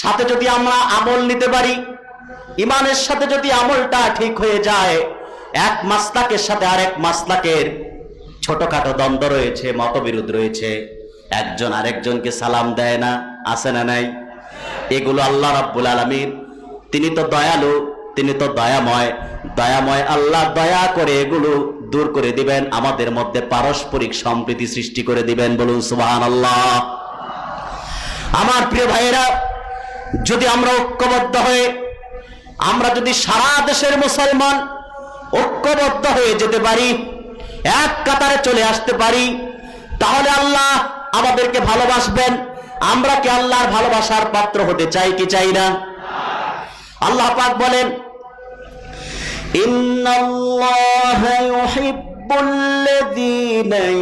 A: সাথে যদি আমরা আমল নিতে পারি, ঈমানের সাথে যদি আমলটা ঠিক হয়ে যায়, এক মাসলাকের সাথে আরেক মাসলাকের ছোটখাটো দ্বন্দ্ব রয়েছে, মতবিরোধ রয়েছে, একজন আরেকজনকে সালাম দেয় না, আছে না নাই? এগুলো আল্লাহ রাব্বুল আলামিন, তিনি তো দয়ালু, তিনি তো দয়াময়। দয়াময় আল্লাহ দয়া করে এগুলো দূর করে দিবেন, আমাদের মধ্যে পারস্পরিক সম্প্রীতি সৃষ্টি করে দিবেন। বলুন সুবহানাল্লাহ। আমার প্রিয় ভাইয়েরা, যদি আমরা ঐক্যবদ্ধ হয়ে, আমরা যদি সারা দেশের মুসলমান ঐক্যবদ্ধ হয়ে যেতে পারি, এক কাতারে চলে আসতে পারি, তাহলে আল্লাহ আমাদেরকে ভালোবাসবেন। আমরা কি আল্লাহর ভালোবাসার পাত্র হতে চাই কি চাই না? আল্লাহ পাক বলেন, ইন্নাল্লাহা ইউহিব্বুল্লাযীনা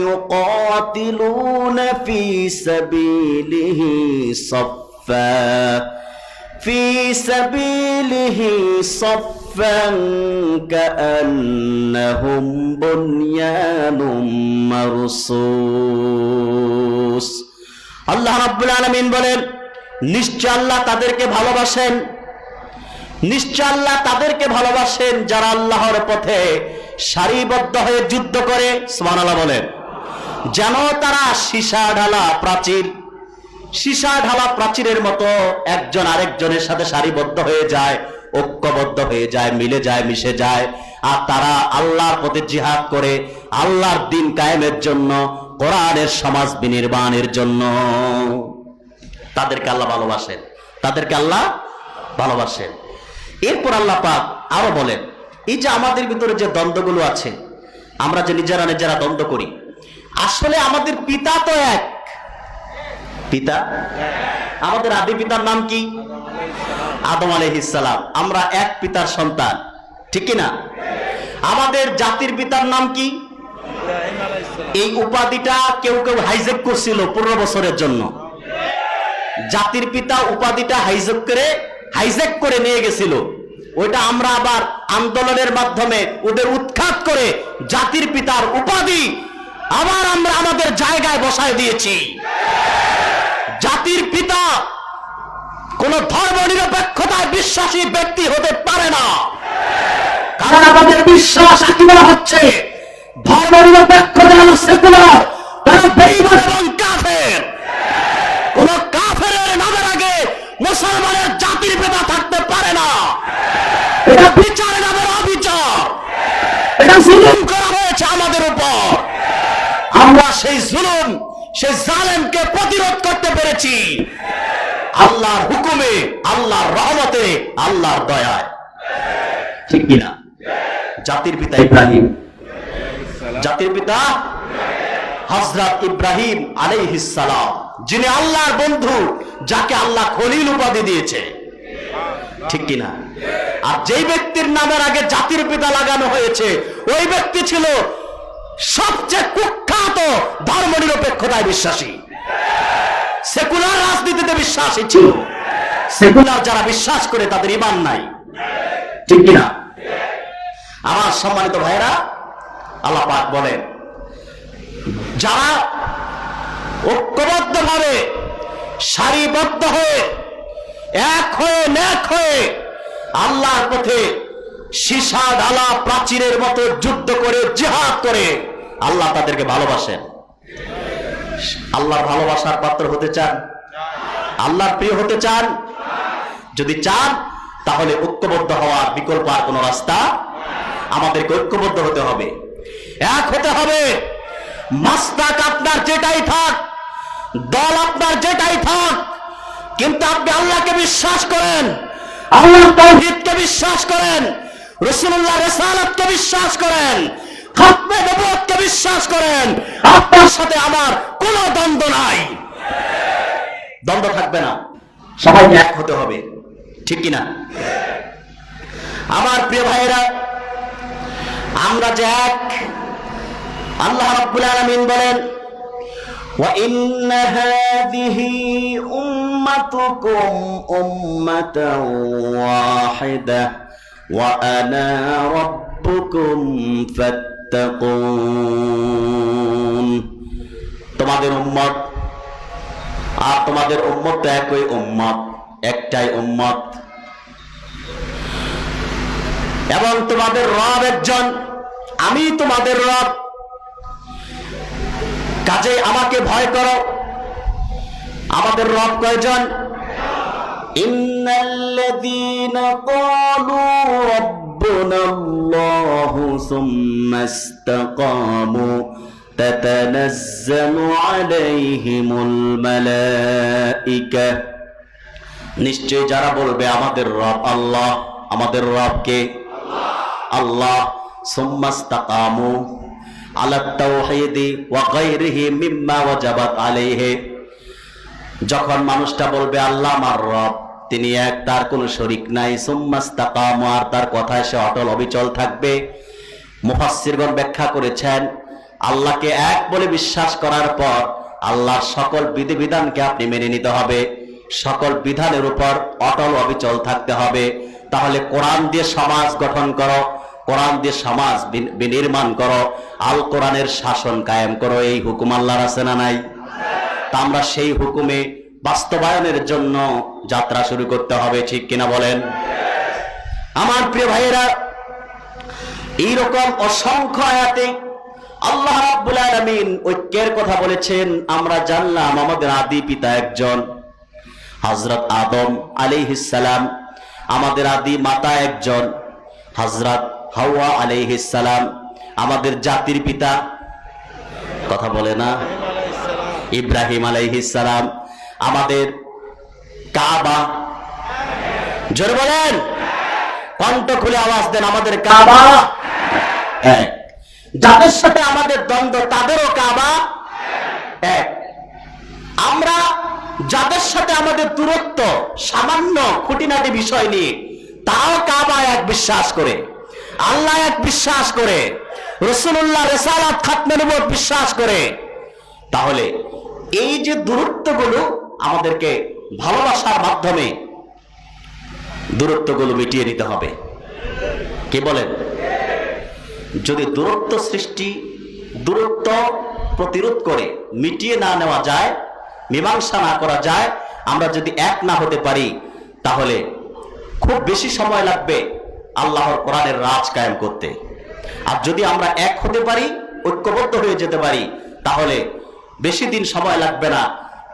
A: ইউকাতিলুনা ফী সাবিলিহি সাফফা ফী সাবিলিহি সাফফান কাআন্নাহুম বুনয়ানুম মারসুস। আল্লাহ রাব্বুল আলামিন বলেন, নিশ্চয় আল্লাহ তাদেরকে ভালোবাসেন, নিশ্চয় আল্লাহ তাদেরকে ভালোবাসেন যারা আল্লাহর পথে সারিবদ্ধ হয়ে যুদ্ধ করে। সুবহানাল্লাহ বলেন। যেন তারা সীসা ঢালা প্রাচীরের মতো একজন আরেকজনের সাথে সারিবদ্ধ হয়ে যায়, ঐক্যবদ্ধ হয়ে যায়, মিলে যায়, মিশে যায়। আর তারা আল্লাহর পথে জিহাদ করে আল্লাহর দ্বীন কায়েমের জন্য, কোরআনের সমাজ বিনির্মাণের জন্য। তাদেরকে আল্লাহ ভালোবাসেন, তাদেরকে আল্লাহ ভালোবাসেন। এরপর আল্লাহ পাক আরো বলেন, এই যে আমাদের ভিতরে যে দ্বন্দ্বগুলো আছে, আমরা যে নিজেরা দ্বন্দ্ব করি, আসলে আমাদের পিতা তো এক। পিতা, আমাদের আদি পিতার নাম কি? আদম আলাইহিস সালাম। আমরা এক পিতার সন্তান, ঠিক কি না? আমাদের জাতির পিতার নাম কি? এই উপাধিটা কেউ কেউ হাইজ্যাক করছিল 15 বছরের জন্য। জাতির পিতা উপাধিটা হাইজ্যাক করে নিয়ে গেছিল। ওইটা আমরা আবার আন্দোলনের মাধ্যমে ওদের উৎখাত করে জাতির পিতার উপাধি আবার আমরা আমাদের জায়গায় বসায় দিয়েছি। জাতির পিতা কোন ধর্মনিরপেক্ষতায় বিশ্বাসী ব্যক্তি হতে পারে না, কারণ আমাদের বিশ্বাস আকিদা হচ্ছে ধর্মনিরপেক্ষতা হলো সেকুলার, তারা বেঈমান এবং কাফের। কোন কাফেরের নামের আগে মুসলমানের জাতির পিতা থাকতে পারে না। এটা বিচারের নামের অবিচার, এটা জুলুম করা হয়েছে আমাদের উপর। আমরা সেই জুলুম, সেই জালেমকে প্রতিরোধ করতে পেরেছি আল্লাহর হুকুমে, আল্লাহর রহমতে, আল্লাহর দয়ায়, ঠিক কিনা? জাতির পিতা ইব্রাহিম, জাতির পিতা হযরত ইব্রাহিম আলাইহিস সালাম, যিনি আল্লাহর বন্ধু, যাকে আল্লাহ খলিল উপাধি দিয়েছে, ঠিক কিনা? আর যেই ব্যক্তির নামের আগে জাতির পিতা লাগানো হয়েছে, ওই ব্যক্তি ছিল সবচেয়ে কুখ্যাত ধর্মনিরপেক্ষতায় বিশ্বাসী, সেকুলার রাজনীতিতে বিশ্বাসী ছিল। সেকুলার যারা বিশ্বাস করে তাদের ঈমান নাই, ঠিক কিনা? আমার সম্মানিত ভাইরা, আল্লাহ পাক বলেন, যারা ঐক্যবদ্ধভাবে সারিবদ্ধ হয়ে এক হয়ে নেক হয়ে আল্লাহর পথে সীসা ঢালা প্রাচীরের মতো যুদ্ধ করে জিহাদ করে, আল্লাহ তাদেরকে ভালোবাসেন। আল্লাহর ভালোবাসার পাত্র হতে চান? আল্লাহর প্রিয় হতে চান? যদি চান তাহলে ঐক্যবদ্ধ হওয়ার বিকল্প আর কোনো রাস্তা, আমাদেরকে ঐক্যবদ্ধ হতে হবে, এক হতে হবে। মাসলাক আপনার যেটাই থাক, দল আপনার যেটাই থাক, কিন্তু আপনি আল্লাহকে বিশ্বাস করেন, আল্লাহর তাওহীদকে বিশ্বাস করেন, রাসূলুল্লাহর রিসালাতকে বিশ্বাস করেন, খাতমে নবুয়তকে বিশ্বাস করেন, আপনার সাথে আমার কোনো দ্বন্দ্ব নাই, দ্বন্দ্ব থাকবে না। সবাইকে এক হতে হবে, ঠিক কিনা? আমার প্রিয় ভাইয়েরা, আমরা যে এক, আল্লাহ রাব্বুল আলামিন বলেন, ওয়া ইন্না হাযিহি উম্মাতুকুম উম্মাতান ওয়াহিদা ওয়া আনা রাব্বুকুম ফাত্তাকুন। তোমাদের উম্মত আর তোমাদের উম্মত তো একই উম্মত, একটাই উম্মত, এবং তোমাদের রব একজন, আমি তোমাদের রব। কাজেই আমাকে ভয় করো। আমাদের রব কয়জন? ইন্নাল্লাযীনা ক্বালু রাব্বুনাল্লাহু সুম্মা ইসতাকামু তাতানাজ্জালু আলাইহিমুল মালাইকা, নিশ্চয় যারা বলবে আমাদের রব আল্লাহ, আমাদের রব কে? আল্লাহ। সুম্মা ইসতাকামু আলা তাওহীদি ওয়া গায়রিহি মিম্মা ওয়াজাবাত আলাইহি, যখন মানুষটা বলবে আল্লাহ আমার রব, তিনি এক, তার কোনো শরীক নাই, সুম্মা ইসতাকামু, আর তার কথায় সে অটল অবিচল থাকবে। মুফাসসিরগণ ব্যাখ্যা করেছেন, আল্লাহকে এক বলে বিশ্বাস করার পর আল্লাহর সকল বিধিবিধানকে আপনি মেনে নিতে হবে, সকল বিধানের উপর অটল অবিচল থাকতে হবে। তাহলে কোরআন দিয়ে সমাজ গঠন করো, কোরআন দিয়ে সমাজ বিনির্মাণ করো, আল কোরআনের শাসন কায়েম করো, এই হুকুম আল্লাহর আছে না নাই? তা আমরা সেই হুকুমে বাস্তবায়নের জন্য যাত্রা শুরু করতে হবে, ঠিক কিনা বলেন? আমার প্রিয় ভাইয়েরা, এইরকম অসংখ্য আয়াতে আল্লাহ রাব্বুল আলামিন ঐক্যের কথা বলেছেন। আমরা জানলাম আমাদের আদি পিতা একজন, হযরত আদম আলাইহিস সালাম। আমাদের আদি মাতা একজন, হযরত হাওয়া আলাইহিস সালাম। আমাদের জাতির পিতা, কথা বলে না, ইব্রাহিম আলাইহিস সালাম। আমাদের কাবা, জোরে বলেন, কণ্ঠ খুলে আওয়াজ দেন, আমাদের কাবা এক। যাদের সাথে আমাদের দ্বন্দ্ব তাদেরও কাবা এক। আমরা যাদের সাথে আমাদের দূরত্ব সামান্য খুঁটিনাটি বিষয় নিয়ে, তাও কাবা এক বিশ্বাস করে, আল্লাহ এক বিশ্বাস করে, রাসূলুল্লাহ রিসালাত খাতমে নবুয়ত বিশ্বাস করে। তাহলে এই যে দূরত্বগুলো, আমাদেরকে ভালোবাসার মাধ্যমে দূরত্বগুলো মিটিয়ে নিতে হবে। কি বলেন? যদি দূরত্ব সৃষ্টি, দূরত্ব প্রতিরোধ করে মিটিয়ে না নেওয়া যায়, মীমাংসা না করা যায়, আমরা যদি এক না হতে পারি, তাহলে খুব বেশি সময় লাগবে আল্লাহর কোরআনের রাজ কায়েম করতে। আর যদি আমরা এক হতে পারি, ঐক্যবদ্ধ হয়ে যেতে পারি, তাহলে বেশি দিন সময় লাগবে না।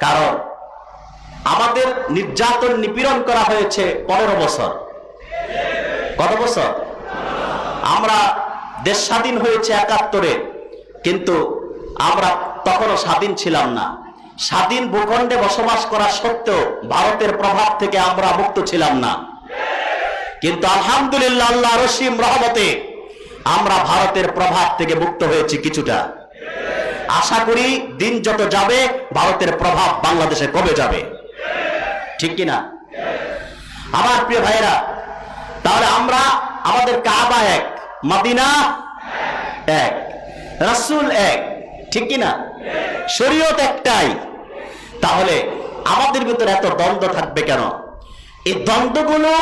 A: কারণ আমাদের নির্যাতন নিপীড়ন করা হয়েছে 15 বছর। কত বছর? আমরা দেশ স্বাধীন হয়েছে 71-এ, কিন্তু আমরা তখনও স্বাধীন ছিলাম না। স্বাধীন ভূখণ্ডে বসবাস করা সত্ত্বেও ভারতের প্রভাব থেকে আমরা মুক্ত ছিলাম না। কিন্তু আলহামদুলিল্লাহ, আল্লাহ রসিম রহমতে আমরা ভারতের প্রভাব থেকে মুক্ত হয়েছি কিছুটা। আশা করি দিন যত যাবে, ভারতের প্রভাব বাংলাদেশে কমে যাবে, ঠিক কিনা? আমার প্রিয় ভাইয়েরা, তাহলে আমরা, আমাদের কাবা এক, মদিনা এক, রাসূল এক, ঠিক কিনা? শরীয়ত একটাই। তাহলে আমাদের ভিতরে এত দ্বন্দ্ব থাকবে কেন? এই দ্বন্দ্বগুলো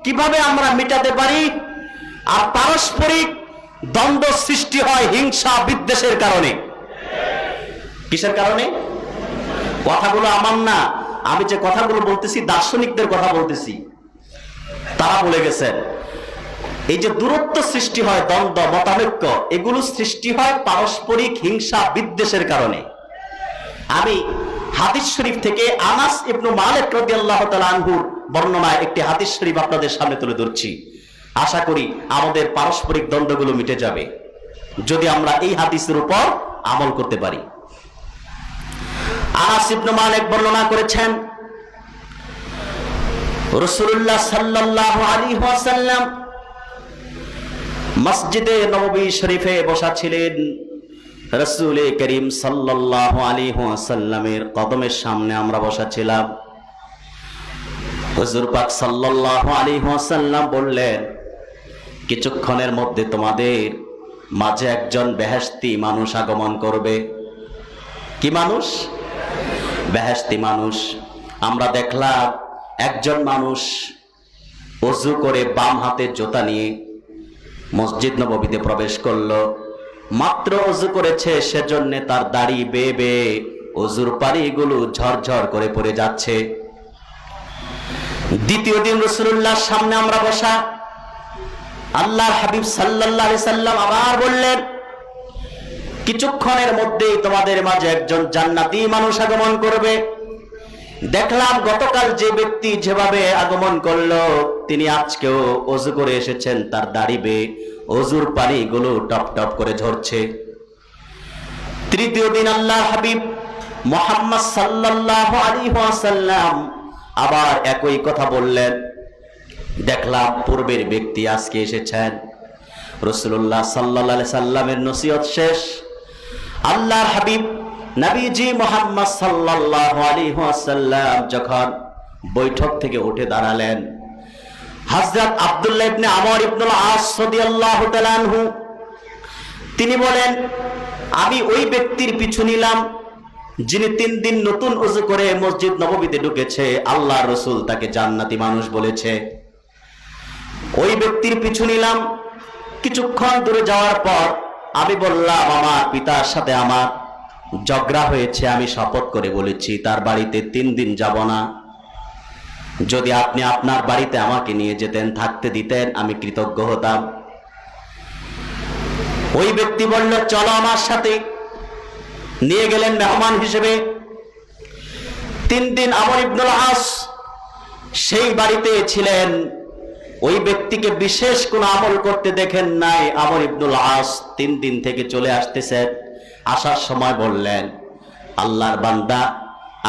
A: কিভাবে আমরা মিটাতে পারি? আর পারস্পরিক দ্বন্দ্ব সৃষ্টি হয় হিংসা বিদ্বেষের কারণে। কিসের কারণে? কথাগুলো আমার না, আমি যে কথাগুলো বলতেছি দার্শনিকদের কথা বলতেছি, তারা বলে গেছেন এই যে দূরত্ব সৃষ্টি হয়, দ্বন্দ্ব মতানৈক্য, এগুলো সৃষ্টি হয় পারস্পরিক হিংসা বিদ্বেষের কারণে। আমি হাদিস শরীফ থেকে আনাস ইবনে মালিক রাদিয়াল্লাহু তাআলা আনহুর বর্ণনায় একটি হাদিস শরীফ আপনাদের সামনে তুলে ধরছি। আশা করি আমাদের পারস্পরিক দ্বন্দ্বগুলো মিটে যাবে যদি আমরা এই হাদিসের উপর আমল করতে পারি। আনাস ইবনে মালিক বর্ণনা করেছেন, রাসূলুল্লাহ সাল্লাল্লাহু আলাইহি ওয়াসাল্লাম মসজিদে নববী শরীফে বসা ছিলেন। রাসূল করিম সাল্লাল্লাহু আলাইহি ওয়াসাল্লামের কদমের সামনে আমরা বসা ছিলাম। হুজুর পাক সাল্লাল্লাহু আলাইহি ওয়াসাল্লাম বললেন, কিছুক্ষণের মধ্যে তোমাদের মাঝে একজন বেহেশতি মানুষ আগমন করবে। কি মানুষ? বেহেশতি মানুষ। আমরা দেখলাম একজন মানুষ ওযু করে বাম হাতে জুতা নিয়ে মসজিদ নববীতে প্রবেশ করলো। মাত্র ওযু করেছে, সেজন্য তার দাড়ি বেয়ে বেয়ে ওযুর পানিগুলো ঝরঝর করে পড়ে যাচ্ছে। দ্বিতীয় দিন রাসূলুল্লাহর সামনে আমরা বসা, আল্লাহর হাবিব সাল্লাল্লাহু আলাইহি সাল্লাম আবার বললেন, কিছুক্ষণের মধ্যেই তোমাদের মাঝে একজন জান্নাতি মানুষ আগমন করবে। দেখলাম গতকাল যে ব্যক্তি যেভাবে আগমন করলো, তিনি আজকেও ওযু করে এসেছেন, তার দাড়ি বেয়ে ওযুর পানিগুলো টপ টপ করে ঝরছে। তৃতীয় দিন আল্লাহর হাবিব মুহাম্মদ সাল্লাল্লাহু আলাইহি ওয়াসাল্লাম আবার একই কথা বললেন। দেখলাম পূর্বের ব্যক্তি আজকে এসেছেন। রাসূলুল্লাহ সাল্লাল্লাহু আলাইহি সাল্লামের নসিহত শেষ, আল্লাহর হাবিব নবীজি মুহাম্মদ সাল্লাল্লাহু আলাইহি ওয়াসাল্লাম যখন বৈঠক থেকে উঠে দাঁড়ালেন, হযরত আব্দুল্লাহ ইবনে আমর ইবনুল আস রাদিয়াল্লাহু তাআলা আনহু তিনি বলেন, আমি ওই ব্যক্তির পিছু নিলাম যিনি 3 দিন নতুন ওযু করে মসজিদ নববীতে ঢুকেছে, আল্লাহর রাসূল তাকে জান্নাতি মানুষ বলেছে। ওই ব্যক্তির পিছু নিলাম। কিছুক্ষণ দূরে যাওয়ার পর আমি বললাম, আমার পিতার সাথে আমার ঝগড়া হয়েছে, আমি শপথ করে বলেছি তার বাড়িতে 3 দিন যাব না। যদি আপনি আপনার বাড়িতে আমাকে নিয়ে যেতেন, থাকতে দিতেন, আমি কৃতজ্ঞ হতাম। ওই ব্যক্তি বলল, চলো আমার সাথে। নিয়ে গেলেন মেহমান হিসেবে। 3 দিন আমর ইবনুল আস সেই বাড়িতে ছিলেন। ওই ব্যক্তিকে বিশেষ কোন আমল করতে দেখেন নাই। আমর ইবনুল আস 3 দিন থেকে চলে আসতেছেন। আসার সময় বললেন, আল্লাহর বান্দা,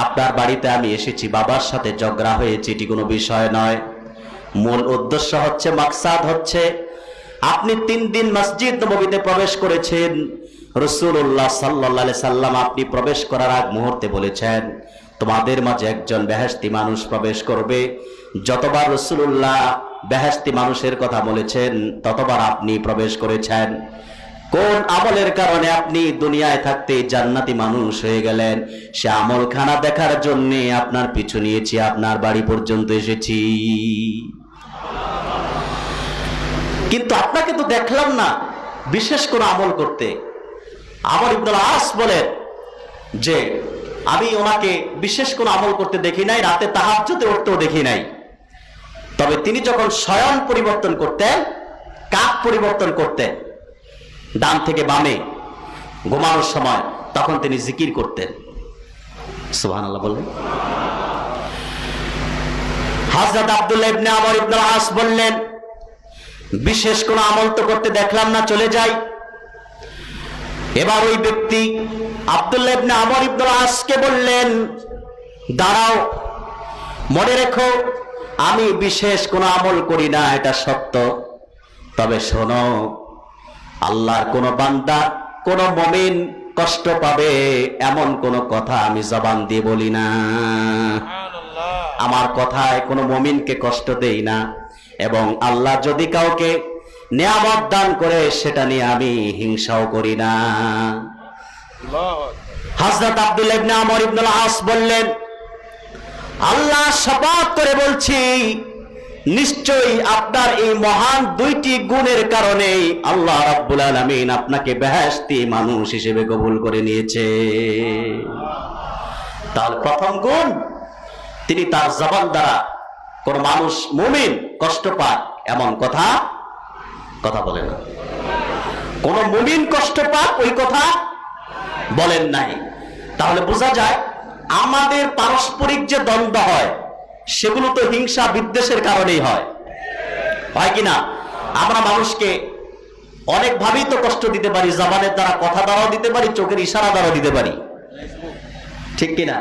A: আপনার বাড়িতে আমি এসেছি, বাবার সাথে ঝগড়া হয়েছে, এটি কোনো বিষয় নয়। মূল উদ্দেশ্য হচ্ছে, মাকসাদ হচ্ছে, আপনি 3 দিন মসজিদ নববীতে প্রবেশ করেছেন। রাসূলুল্লাহ সাল্লাল্লাহু আলাইহি সাল্লাম আপনি প্রবেশ করার আগ মুহূর্তে বলেছেন, তোমাদের মাঝে একজন বেহেশতি মানুষ প্রবেশ করবে। যতবার রাসূলুল্লাহ বেহেশতি মানুষের কথা বলেছেন, ততবার আপনি প্রবেশ করেছেন। কোন আমলের কারণে আপনি দুনিয়ায় থাকতে জান্নাতি মানুষ হয়ে গেলেন, সে আমলখানা দেখার জন্য আপনার পিছু নিয়েছি, আপনার বাড়ি পর্যন্ত এসেছি। কিন্তু আপনাকে তো দেখলাম না বিশেষ কোনো আমল করতে। আমর ইবনুল আস বলেন যে, আমি ওনাকে বিশেষ কোনো আমল করতে দেখি নাই, রাতে তাহাজ্জুদে উঠতেও দেখি নাই। তবে তিনি যখন শয়ন পরিবর্তন করতেন, কাক পরিবর্তন করতেন ডান থেকে বামে ঘুমানোর সময়, তখন তিনি জিকির করতেন। সুবহানাল্লাহ বললেন। হযরত আব্দুল্লাহ ইবনে আমর ইবনুল আস বললেন, বিশেষ কোন আমল তো করতে দেখলাম না, চলে যাই। এবার ওই ব্যক্তি আব্দুল্লাহ ইবনে আমর ইবনুল আসকে বললেন, দাঁড়াও, মনে রেখো আমি বিশেষ কোন আমল করি না, এটা সত্য। তবে শোনো, আল্লাহর কোন বান্দা, কোন মুমিন কষ্ট পাবে এমন কোন কথা আমি জবান দিয়ে বলি না। আমার কথায় কোন মুমিনকে কষ্ট দেই না, এবং আল্লাহ যদি কাউকে নিয়ামত দান করে সেটা নিয়ে আমি হিংসাও করি না। হযরত আব্দুল্লাহ ইবনে আমর ইবনুল আস বললেন, আল্লাহ শপথ করে বলছি, নিশ্চয়ই আপনার এই মহান 2টি গুণের কারণে আল্লাহ রাব্বুল আলামিন আপনাকে বেহেশতি মানুষ হিসেবে কবুল করে নিয়েছে। তার প্রথম গুণ, তিনি তার জবান দ্বারা কোন মানুষ মুমিন কষ্ট পায় এমন কথা বলেন না। কোন মুমিন কষ্ট পায় ওই কথা বলেন নাই। তাহলে বোঝা যায়, আমাদের পারস্পরিক যে দ্বন্দ্ব হয় সেগুলো তো হিংসা বিদ্বেষের কারণেই হয় কিনা? আমরা মানুষকে অনেক ভাবেই তো কষ্ট দিতে পারি, জবানের দ্বারা, কথা দ্বারাও দিতে পারি, চোখের ইশারা দ্বারাও দিতে পারি, ঠিক কিনা?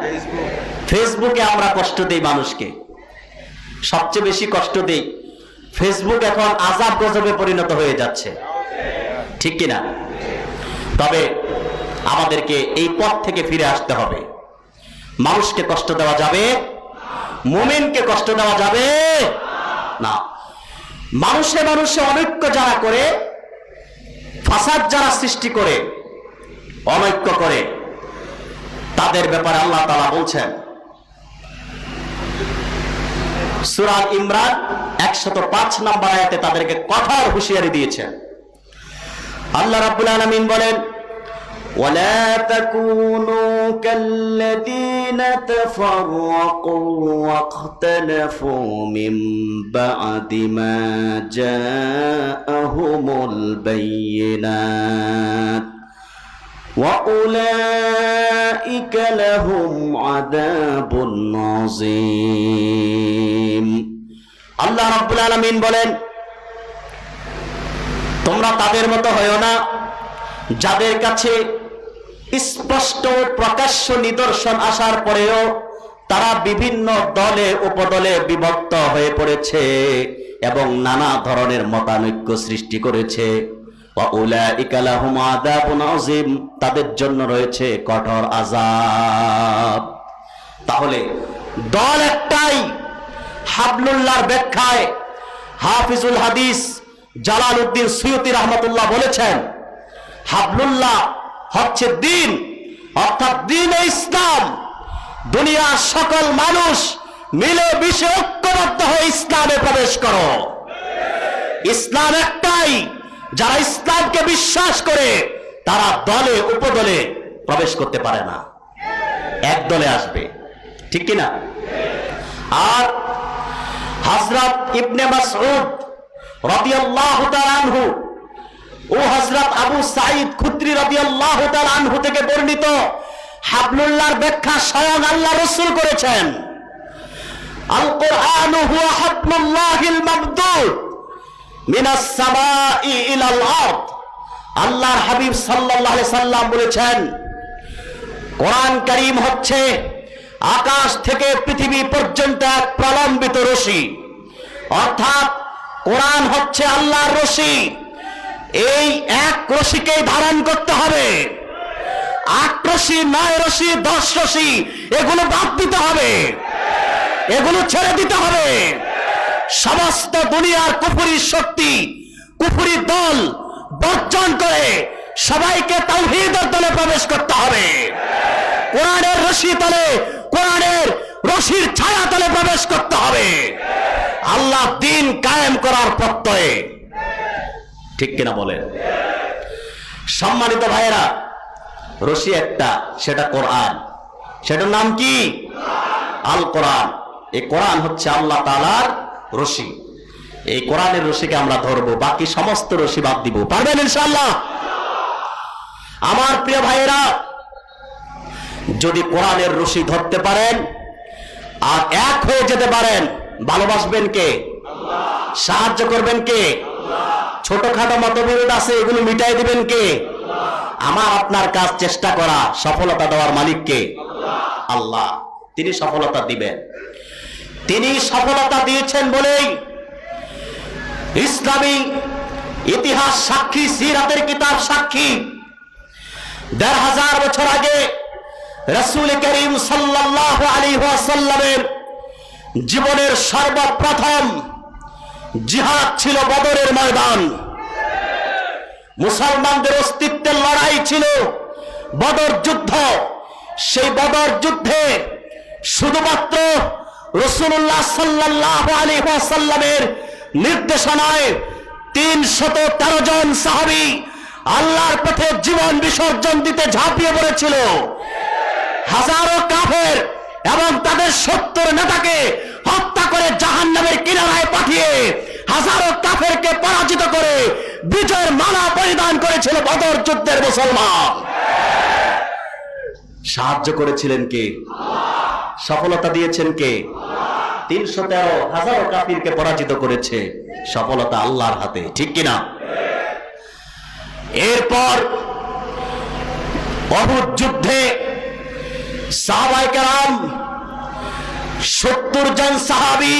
A: ফেসবুকে আমরা কষ্ট দেই মানুষকে, সবচেয়ে বেশি কষ্ট দেই। ফেসবুক এখন আযাব গজবে পরিণত হয়ে যাচ্ছে, ঠিক কিনা? তবে আমাদেরকে এই পথ থেকে ফিরে আসতে হবে। মানুষকে কষ্ট দেওয়া যাবে, মুমিনকে কষ্ট দেওয়া যাবে না। মানুষে মানুষে অনৈক্য যারা করে, ফাসাদ যারা সৃষ্টি করে, অনৈক্য করে, তাদের ব্যাপারে আল্লাহ তাআলা বলছেন সূরা আল ইমরান 105 নম্বর আয়াতে তাদেরকে কঠোর হুঁশিয়ারি দিয়েছেন। আল্লাহ রাব্বুল আলামিন বলেন, ওয়ালা তাকুনু কাল্লাযীনা তাফাররাকু ওয়াখতালাফু মিন বা'দি মা জাআহুমুল বায়িনাত ওয়া উলাইকা أولئك لهم عذاب عظيم আল্লাহ রাব্বুল আলামিন বলেন, তোমরা তাদের মতো হয়ো না যাদের কাছে স্পষ্ট প্রকাশ্য নিদর্শন আসার পরেও তারা বিভিন্ন দলে উপদলে বিভক্ত হয়ে পড়েছে এবং নানা ধরনের মতানৈক্য সৃষ্টি করেছে। ওয়াউলাইকা লাহুম আযাবুন আযীম, তাদের জন্য রয়েছে কঠোর আযাব। তাহলে দল একটাই। হাবলুল্লাহর ব্যাখ্যায় হাফিজুল হাদিস জালালউদ্দিন সুয়ুতী রাহমাতুল্লাহ বলেছেন, হাবলুল্লাহ হচ্ছে দ্বীন, অর্থাৎ দ্বীন ইসলাম। দুনিয়ার সকল মানুষ মিলে মিশে ঐক্যবদ্ধ হয়ে ইসলামে প্রবেশ করো। ইসলাম একটাই। যারা ইসলামকে বিশ্বাস করে তারা দলে উপদলে প্রবেশ করতে পারে না, এক দলে আসবে, ঠিক কিনা? আর হযরত ইবনে মাসউদ রাদিয়াল্লাহু তাআলা আনহু ও হযরত আবু সাঈদ খুদরি রাদিয়াল্লাহু তাআলা আনহু থেকে বর্ণিত হাবলুল্লাহর ব্যাখ্যা স্বয়ং আল্লাহ রাসূল করেছেন। আল কুরআন হুয়া হাবলুল্লাহিল মামদুদ মিনাস সামাই ইলাল আরদ। আল্লাহর হাবিব সাল্লাল্লাহু আলাইহি সাল্লাম বলেছেন, কোরআন কারীম হচ্ছে আকাশ থেকে পৃথিবী পর্যন্ত এক প্রলম্বিত রশি, অর্থাৎ কোরআন হচ্ছে আল্লাহর রশি। এই এক রশিকেই ধারণ করতে হবে। 8 রশি, 9 রশি, 10 রশি এগুলো বাদ দিতে হবে, এগুলো ছেড়ে দিতে হবে। সমস্ত দুনিয়ার কুফরি শক্তি, কুফরি দল বর্জন করে সবাইকে তাওহীদের দলে প্রবেশ করতে হবে। কোরআনের রশি তলে, কোরআনের রশির ছায়া তলে প্রবেশ করতে হবে, আল্লাহ দ্বীন কায়েম করার প্রত্যয়ে। ঠিক কিনা বলেন? সম্মানিত ভাইয়েরা, রশি একটা, সেটা কোরআন। সেটার নাম কি? আল কোরআন। এই কোরআন হচ্ছে আল্লাহ তাআলার রশি। এই কোরআনের রশিকে আমরা ধরবো, বাকি সমস্ত রশি বাদ দিব। পারবেন ইনশাআল্লাহ? আমার প্রিয় ভাইয়েরা, যদি কোরআনের রশি ধরতে পারেন আর এক হয়ে যেতে পারেন, ভালোবাসবেন কে? আল্লাহ। সাহায্য করবেন কে? আল্লাহ। ছোটখাটো মতবিরোধ আছে, এগুলো মিটাই দিবেন কে? আল্লাহ। আমার আপনার কাজ চেষ্টা করা, সফলতা দেওয়ার মালিক কে? আল্লাহ। আল্লাহ। তিনি সফলতা দিবেন। তিনি সফলতা দিয়েছেন বলেই ইসলামী ইতিহাস সাক্ষী, সিরাতের কিতাব সাক্ষী, ১৫০০ বছর আগে রাসূল করিম সাল্লাল্লাহু আলাইহি ওয়াসাল্লামের জীবনের সর্বপ্রথম জিহাদ ছিল বদরের ময়দান। মুসলমানদের অস্তিত্বের লড়াই ছিল বদর যুদ্ধ। সেই বদর যুদ্ধে শুধুমাত্র রাসূলুল্লাহ সাল্লাল্লাহু আলাইহি ওয়াসাল্লামের নির্দেশনায় ৩১৩ জন সাহাবী আল্লাহর পথে জীবন বিসর্জন দিতে ঝাঁপিয়ে পড়েছিল। হাজারো কাফের এবং তাদের ৭০ নেতাকে হত্যা করে জাহান্নামের কিনারায় পাঠিয়ে হাজারো কাফেরকে পরাজিত করে বিজয়ের মালা পরিধান করেছিল বদর যুদ্ধের মুসলমান। সাহায্য করেছিলেন কে? সফলতা দিয়েছেন কে? ৩১৩ হাজারো কাফিরকে পরাজিত করেছে। সফলতা আল্লাহর হাতে, ঠিক কিনা? এরপর উহুদ যুদ্ধে সাহাবায়ে কেরাম ৭০ জন সাহাবী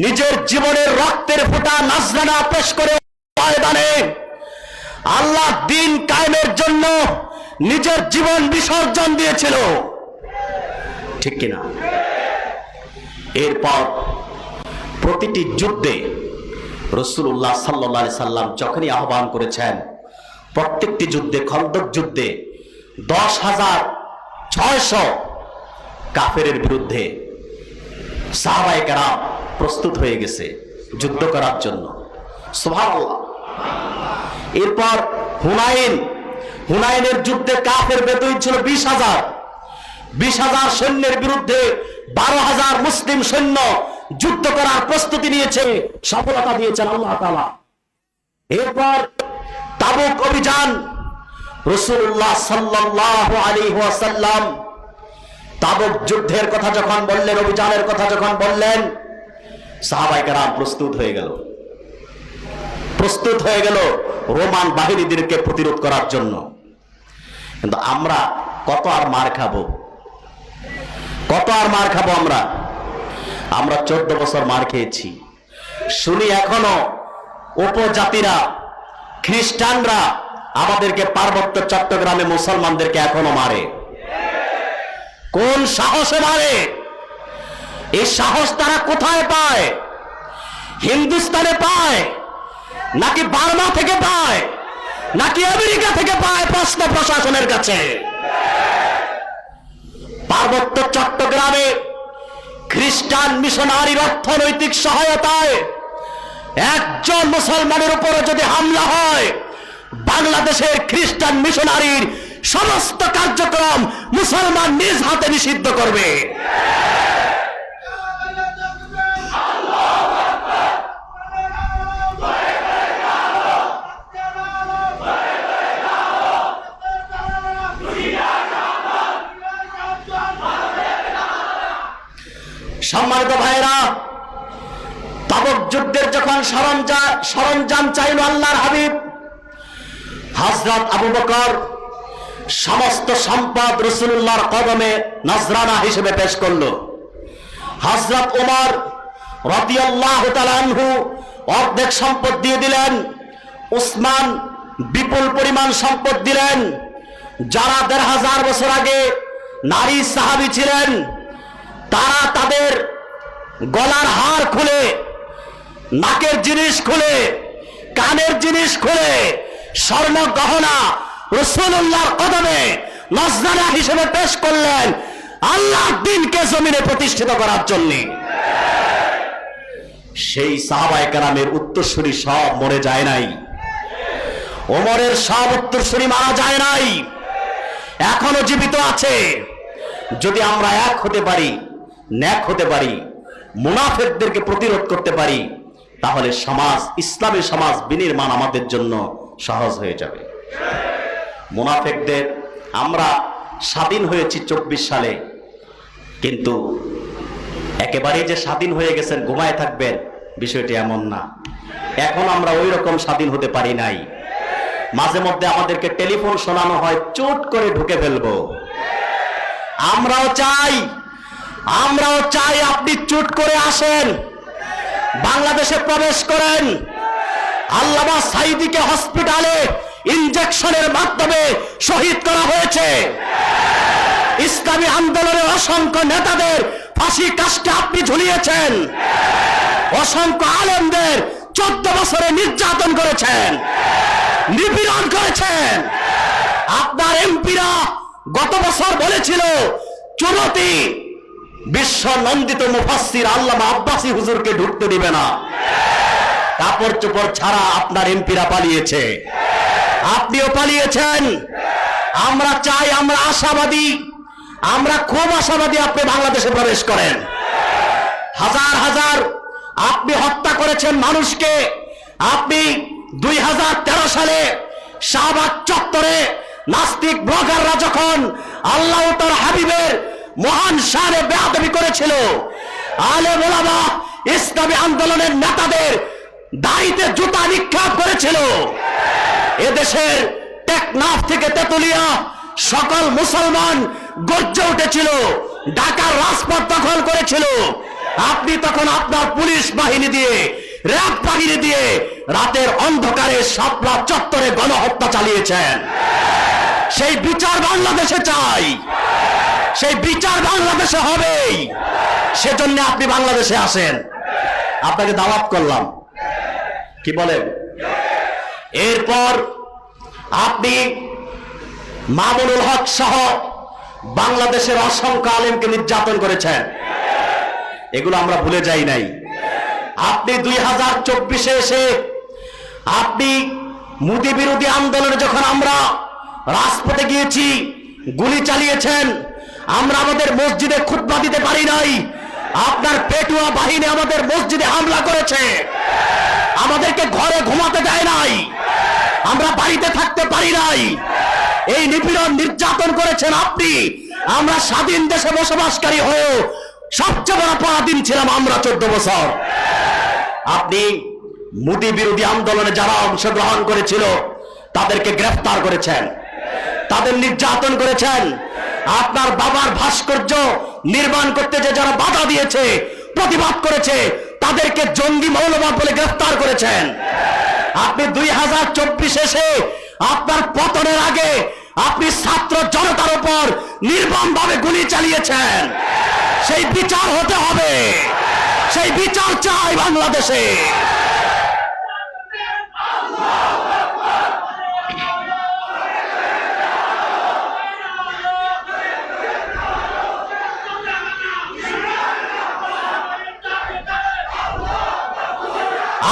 A: নিজের জীবনের রক্তের ফোঁটা নাজরানা পেশ করে ময়দানে আল্লাহ দ্বীন কায়েমের জন্য নিজের জীবন বিসর্জন দিয়েছিল, ঠিক কিনা? এরপর প্রতিটি যুদ্ধে রাসূলুল্লাহ সাল্লাল্লাহু আলাইহি সাল্লাম যখনই আহ্বান করেছেন, প্রত্যেকটি যুদ্ধে, খন্দক যুদ্ধে ১০,৬০০ কাফেরের বিরুদ্ধে সাহাবায়ে কেরাম প্রস্তুত হয়ে গেছে যুদ্ধ করার জন্য। সুবহানাল্লাহ। এরপর হুনাইনের যুদ্ধে কাফের বেদুইন ছিল ২০,০০০। ২০,০০০ সৈন্যের বিরুদ্ধে ১২,০০০ মুসলিম সৈন্য যুদ্ধ করার প্রস্তুতি নিয়েছে, সফলতা দিয়েছেন আল্লাহ তাআলা। এরপর তাবুক অভিযান, রাসূলুল্লাহ সাল্লাল্লাহু আলাইহি ওয়াসাল্লাম তাবুক যুদ্ধের কথা যখন বললেন, অভিযানের কথা যখন বললেন, সাহাবায়ে কেরাম প্রস্তুত হয়ে গেল রোমান বাহিনীদেরকে প্রতিরোধ করার জন্য। কিন্তু আমরা কত আর মার খাবো আমরা 14 বছর মার খেয়েছি। শুনি এখনো উপজাতিরা, খ্রিস্টানরা আমাদেরকে পার্বত্য চট্টগ্রামে মুসলমানদেরকে এখনো মারে। কোন সাহসে মারে? এই সাহস তারা কোথায় পায়? হিন্দুস্তানে পায় নাকি বার্মা থেকে পায় নাকি আমেরিকা থেকে পায়? প্রশ্ন প্রশাসনের কাছে। পার্বত্য চট্টগ্রামে খ্রিস্টান মিশনারির অর্থনৈতিক সহায়তায় একজন মুসলমানের উপরে যদি হামলা হয়, বাংলাদেশের খ্রিস্টান মিশনারির সমস্ত কার্যক্রম মুসলমান নিজ হাতে নিষিদ্ধ করবে। সম্মানিত ভাইরা, তাবুক যুদ্ধের যখন সরঞ্জাম চাইল আল্লাহর হাবিব হযরত আবু বকর সমস্ত সম্পদ রাসূলুল্লাহর কদমে নজরানা হিসেবে পেশ করলো। হযরত ওমর রাদিয়াল্লাহু তাআলা আনহু অর্ধেক সম্পদ দিয়ে দিলেন। উসমান বিপুল পরিমাণ সম্পদ দিলেন। যারা ১৫০০ বছর আগে নারী সাহাবী ছিলেন, তারা তাদের গলার হার খুলে, নাকের জিনিস খুলে, কানের জিনিস খুলে, স্বর্ণ গহনা রাসূলুল্লাহর কদমে নজরানা হিসেবে পেশ করলেন আল্লাহর দ্বীনকে জমিনে প্রতিষ্ঠিত করার জন্য। সেই সাহাবায়ে কেরামের উত্তরসূরি সব মরে যায় নাই। ওমরের সব উত্তরসূরি মারা যায় নাই, এখনো জীবিত আছে। যদি আমরা এক হতে পারি, ন্যাক হতে পারি, মুনাফিকদেরকে প্রতিরোধ করতে পারি, তাহলে সমাজ, ইসলামী সমাজ বিনির্মাণ আমাদের জন্য সহজ হয়ে যাবে। মুনাফিকদের, আমরা স্বাধীন হয়েছি 24 সালে, কিন্তু একেবারেই যে স্বাধীন হয়ে গেছেন ঘুমায় থাকবেন বিষয়টি এমন না। এখন আমরা ওই রকম স্বাধীন হতে পারি নাই। মাঝে মধ্যে আমাদেরকে টেলিফোন শোনানো হয়, চুট করে ঢুকে ফেলবো। আমরাও চাই আপনি চুট করে আসেন, বাংলাদেশে প্রবেশ করেন। আল্লামা সাঈদীকে হসপিটালে ইনজেকশনের মাধ্যমে শহীদ করা হয়েছে। ইসলামী আন্দোলনের অসংখ্য নেতাদের ফাঁসি কাস্টে আপনি ঝুলিয়েছেন। অসংখ্য আলেমদের 14 বছরে নির্যাতন করেছেন, নিপীড়ন করেছেন। আপনার এমপিরা গত বছর বলেছিল চুরতি বিশ্ব নন্দিত মুফাসসির আল্লামা আব্বাসী হুজুরকে ঢুকতে দিবে না। কাপড় চোপড় ছাড়া আপনার এমপিরা পালিয়েছে, আপনিও পালিয়েছেন। আমরা চাই, আমরা আশাবাদী, আমরা খুব আশাবাদী আপনি বাংলাদেশে প্রবেশ করেন। হাজার হাজার আপনি হত্যা করেছেন মানুষকে। আপনি 2013 সালে শাহবাগ চত্বরে নাস্তিক ব্লগাররা যখন আল্লাহ তার হাবিবের মহান শানে বেয়াদবি করেছিল, আলেম ওলামা ইসলামী আন্দোলনের নেতাদের দাড়িতে জুতা নিক্ষেপ করেছিল, এদেশের টেকনাফ থেকে তেতুলিয়া সকল মুসলমান গর্জে উঠেছিল, ঢাকার রাজপথ দখল করেছিল। আপনি তখন আপনার পুলিশ বাহিনী দিয়ে, র্যাব বাহিনী দিয়ে রাতের অন্ধকারে শাপলা চত্বরে গণহত্যা চালিয়েছেন। সেই বিচার বাংলাদেশে চাই, সেই বিচার বাংলাদেশে হবেই। সেজন্য আপনি বাংলাদেশে আসেন, আপনাকে দাওয়াত করলাম, কি বলেন? এরপর আপনি মামুনুল হক সহ বাংলাদেশের অসংখ্য আলেমকে নির্যাতন করেছেন, এগুলো আমরা ভুলে যাই নাই। আপনি 2024-এ এসে আপনি মোদি বিরোধী আন্দোলনে যখন আমরা রাজপথে গিয়েছি, গুলি চালিয়েছেন। আমরা আমাদের মসজিদে খুতবা দিতে পারি নাই, আপনার পেটুয়া বাহিনী আমাদের মসজিদে হামলা করেছে। আমাদেরকে ঘরে ঘুমাতে দেয় নাই, আমরা বাড়িতে থাকতে পারি নাই। এই নিপীড়ন নির্যাতন করেছেন আপনি। আমরা স্বাধীন দেশে বসবাসকারী হয়েও সবচেয়ে বড় পরাধীন ছিলাম আমরা 14 বছর। আপনি মোদী বিরোধী আন্দোলনে যারা অংশগ্রহণ করেছিল তাদেরকে গ্রেফতার করেছেন, তাদের নির্যাতন করেছেন। আপনার বাবার ভাস্কর্য নির্মাণ করতে যে যারা বাধা দিয়েছে, প্রতিবাদ করেছে, তাদেরকে জঙ্গি মৌলবাদ বলে গ্রেফতার করেছেন। আপনি 2024 এসে আপনার পতনের আগে আপনি ছাত্র জনতার উপর নির্মমভাবে গুলি চালিয়েছেন। সেই বিচার হতে হবে, সেই বিচার চাই বাংলাদেশে।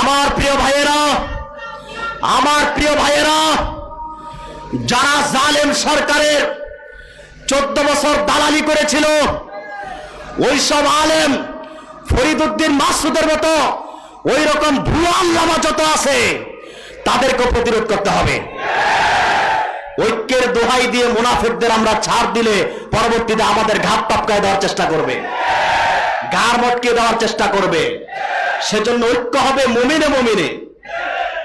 A: আমার প্রিয় ভাইয়েরা, আমার প্রিয় ভাইয়েরা, যারা জালেম সরকারের 14 বছর দালালি করেছিল, ওই সব আলেম ফরিদউদ্দিন মাসুদের মতো ওই রকম ভুয়া আল্লামা যত আছে তাদেরকে প্রতিরোধ করতে হবে। ঐক্যের দোহাই দিয়ে মুনাফিকদের আমরা ছাড় দিলে পরবর্তীতে আমাদের ঘাট টপকায় দেওয়ার চেষ্টা করবে, গার মটকে দেওয়ার চেষ্টা করবে। সেজন্য ঐক্য হবে মুমিনে মুমিনে,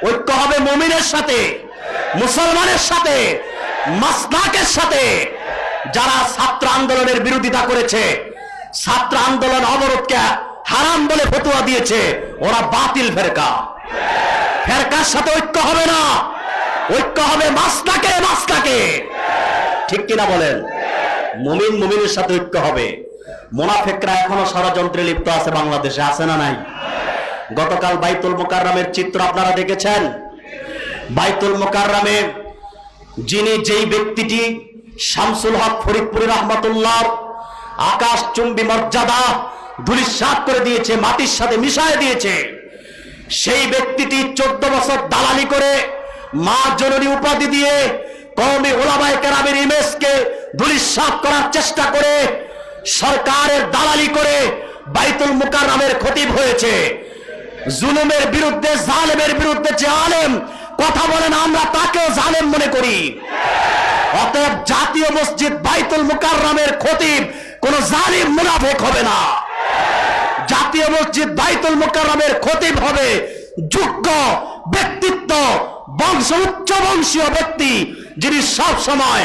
A: ঐক্য হবে মুমিনের সাথে, মুসলমানের সাথে, মাসলাকের সাথে। যারা ছাত্র আন্দোলনের বিরোধিতা করেছে, ছাত্র আন্দোলন অবরোধকে হারাম বলে ফতোয়া দিয়েছে, ওরা বাতিল ফেরকা। ফেরকার সাথে ঐক্য হবে না, ঐক্য হবে মাসলাকে মাসলাকে। ঠিক কিনা বলেন? মুমিন মুমিনের সাথে ঐক্য হবে। মুনাফিকরা এখনো ষড়যন্ত্রে লিপ্ত আছে বাংলাদেশে, আছে না নাই? গতকাল বাইতুল মুকাররমের চিত্র আপনারা দেখেছেন। বাইতুল মুকাররমে যেই ব্যক্তিটি শামসুল হক ফরিদপুরি রহমতুল্লাহ আকাশ চুম্বী মর্যাদা ধূলিসাৎ করে দিয়েছে, মাটির সাথে মিশায় দিয়েছে, সেই ব্যক্তিটি 14 বছর দালালি করে মা জননী উপাধি দিয়ে কওমি উলামায়ে কেরামের ইমেজকে ধূলিসাৎ করার চেষ্টা করে সরকারের দালালি করে বাইতুল মুকাররমের খতিব হয়েছে। জুলুমের বিরুদ্ধে, জালেমের বিরুদ্ধে যে আলেম কথা বলেন, আমরা তাকেও জালেম মনে করি। অতএব জাতীয় মসজিদ বাইতুল মুকাররমের খতিব কোন জালিম মুনাফিক হবে না। জাতীয় মসজিদ বাইতুল মুকাররমের খতিব হবে যোগ্য ব্যক্তিত্ব, উচ্চ বংশীয় ব্যক্তি, যিনি সব সময়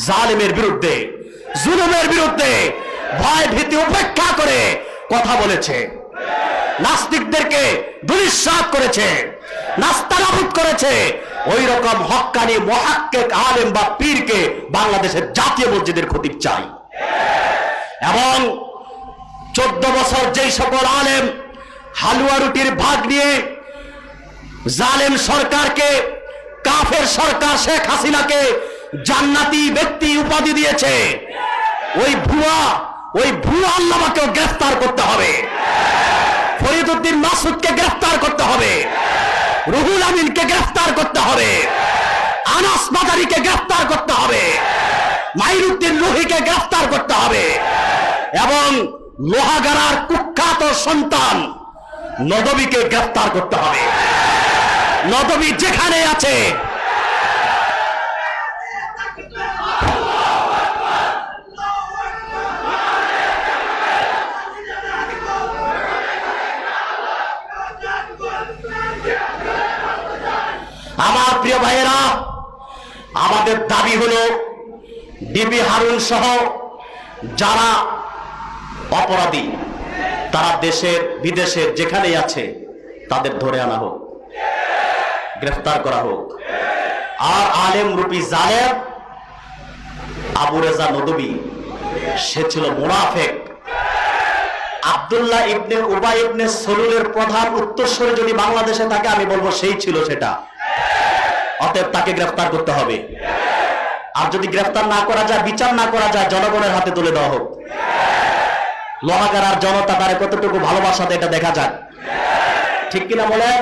A: জালিমের বিরুদ্ধে, জুলুমের বিরুদ্ধে ভয় ভীতি উপেক্ষা করে কথা বলেছে, নাস্তিকদেরকে ধূলিসাৎ করেছে, নাস্তানাবুদ করেছে। ওই রকম হক্কানি মুহাক্কিক আলেম বা পীরকে বাংলাদেশের জাতীয় মসজিদের খতিব চাই। এবং 14 বছর যেই সকল আলেম হালুয়া রুটির ভাগ নিয়ে জালেম সরকারকে, কাফের সরকার শেখ হাসিনাকে জান্নাতি ব্যক্তি উপাধি দিয়েছে, ওই ভুয়া আল্লামাকেও গ্রেফতার করতে হবে, ফরিদউদ্দিন মাসুদকে গ্রেফতার করতে হবে, রুহুল আমিনকে গ্রেফতার করতে হবে, আনাস মাদারিকে গ্রেফতার করতে হবে, মাইনুদ্দিন রুহিকে গ্রেফতার করতে হবে, এবং লোহাগাড়ার কুখ্যাত সন্তান নদবীকে গ্রেফতার করতে হবে। নদবী যেখানে আছে আমার প্রিয় ভাইয়েরা, আমাদের দাবি হলো ডিবি হারুন সহ যারা অপরাধী, তারা দেশের বিদেশের যেখানেই আছে তাদের ধরে আনা হোক, গ্রেফতার করা হোক। আর আলেম রূপী জালেম আবু রেজা নদবী, সে ছিল মুনাফিক। আব্দুল্লাহ ইবনে উবাই ইবনে সলুলের প্রধান উত্তরসূরি যদি বাংলাদেশে থাকে, আমি বলবো সেই ছিল সেটা। অতএব তাকে গ্রেফতার করতে হবে। আর যদি গ্রেফতার না করা যায়, বিচার না করা যায়, জনগণের হাতে তুলে দেওয়া হোক। লোহাগাড়ার আর জনতা তারে কতটুকু ভালোবাসা দেয় এটা দেখা যাক। ঠিক কিনা বলেন?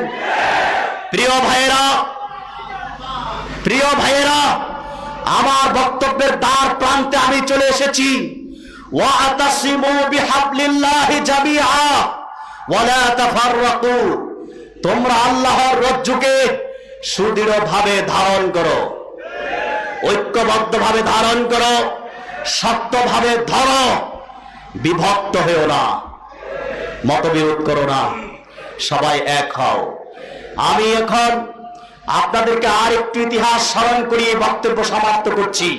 A: প্রিয় ভাইয়েরা, প্রিয় ভাইয়েরা, আমার বক্তব্যের দ্বার প্রান্তে আমি চলে এসেছি। ওয়াতাসিমু বিহাবলিল্লাহি জামিআ ওয়ালা তাফাররাকু, তোমরা আল্লাহর রজ্জুকে সুদৃঢ়ভাবে ধারণ করো, ঐক্যবদ্ধভাবে ধারণ করো, শক্তভাবে ধরো, বিভক্ত হয়েও না, মতবিরোধ করো না, সবাই এক হও। আমি এখন আপনাদেরকে আর একটু ইতিহাস স্মরণ করিয়ে বক্তব্য সমাপ্ত করছি।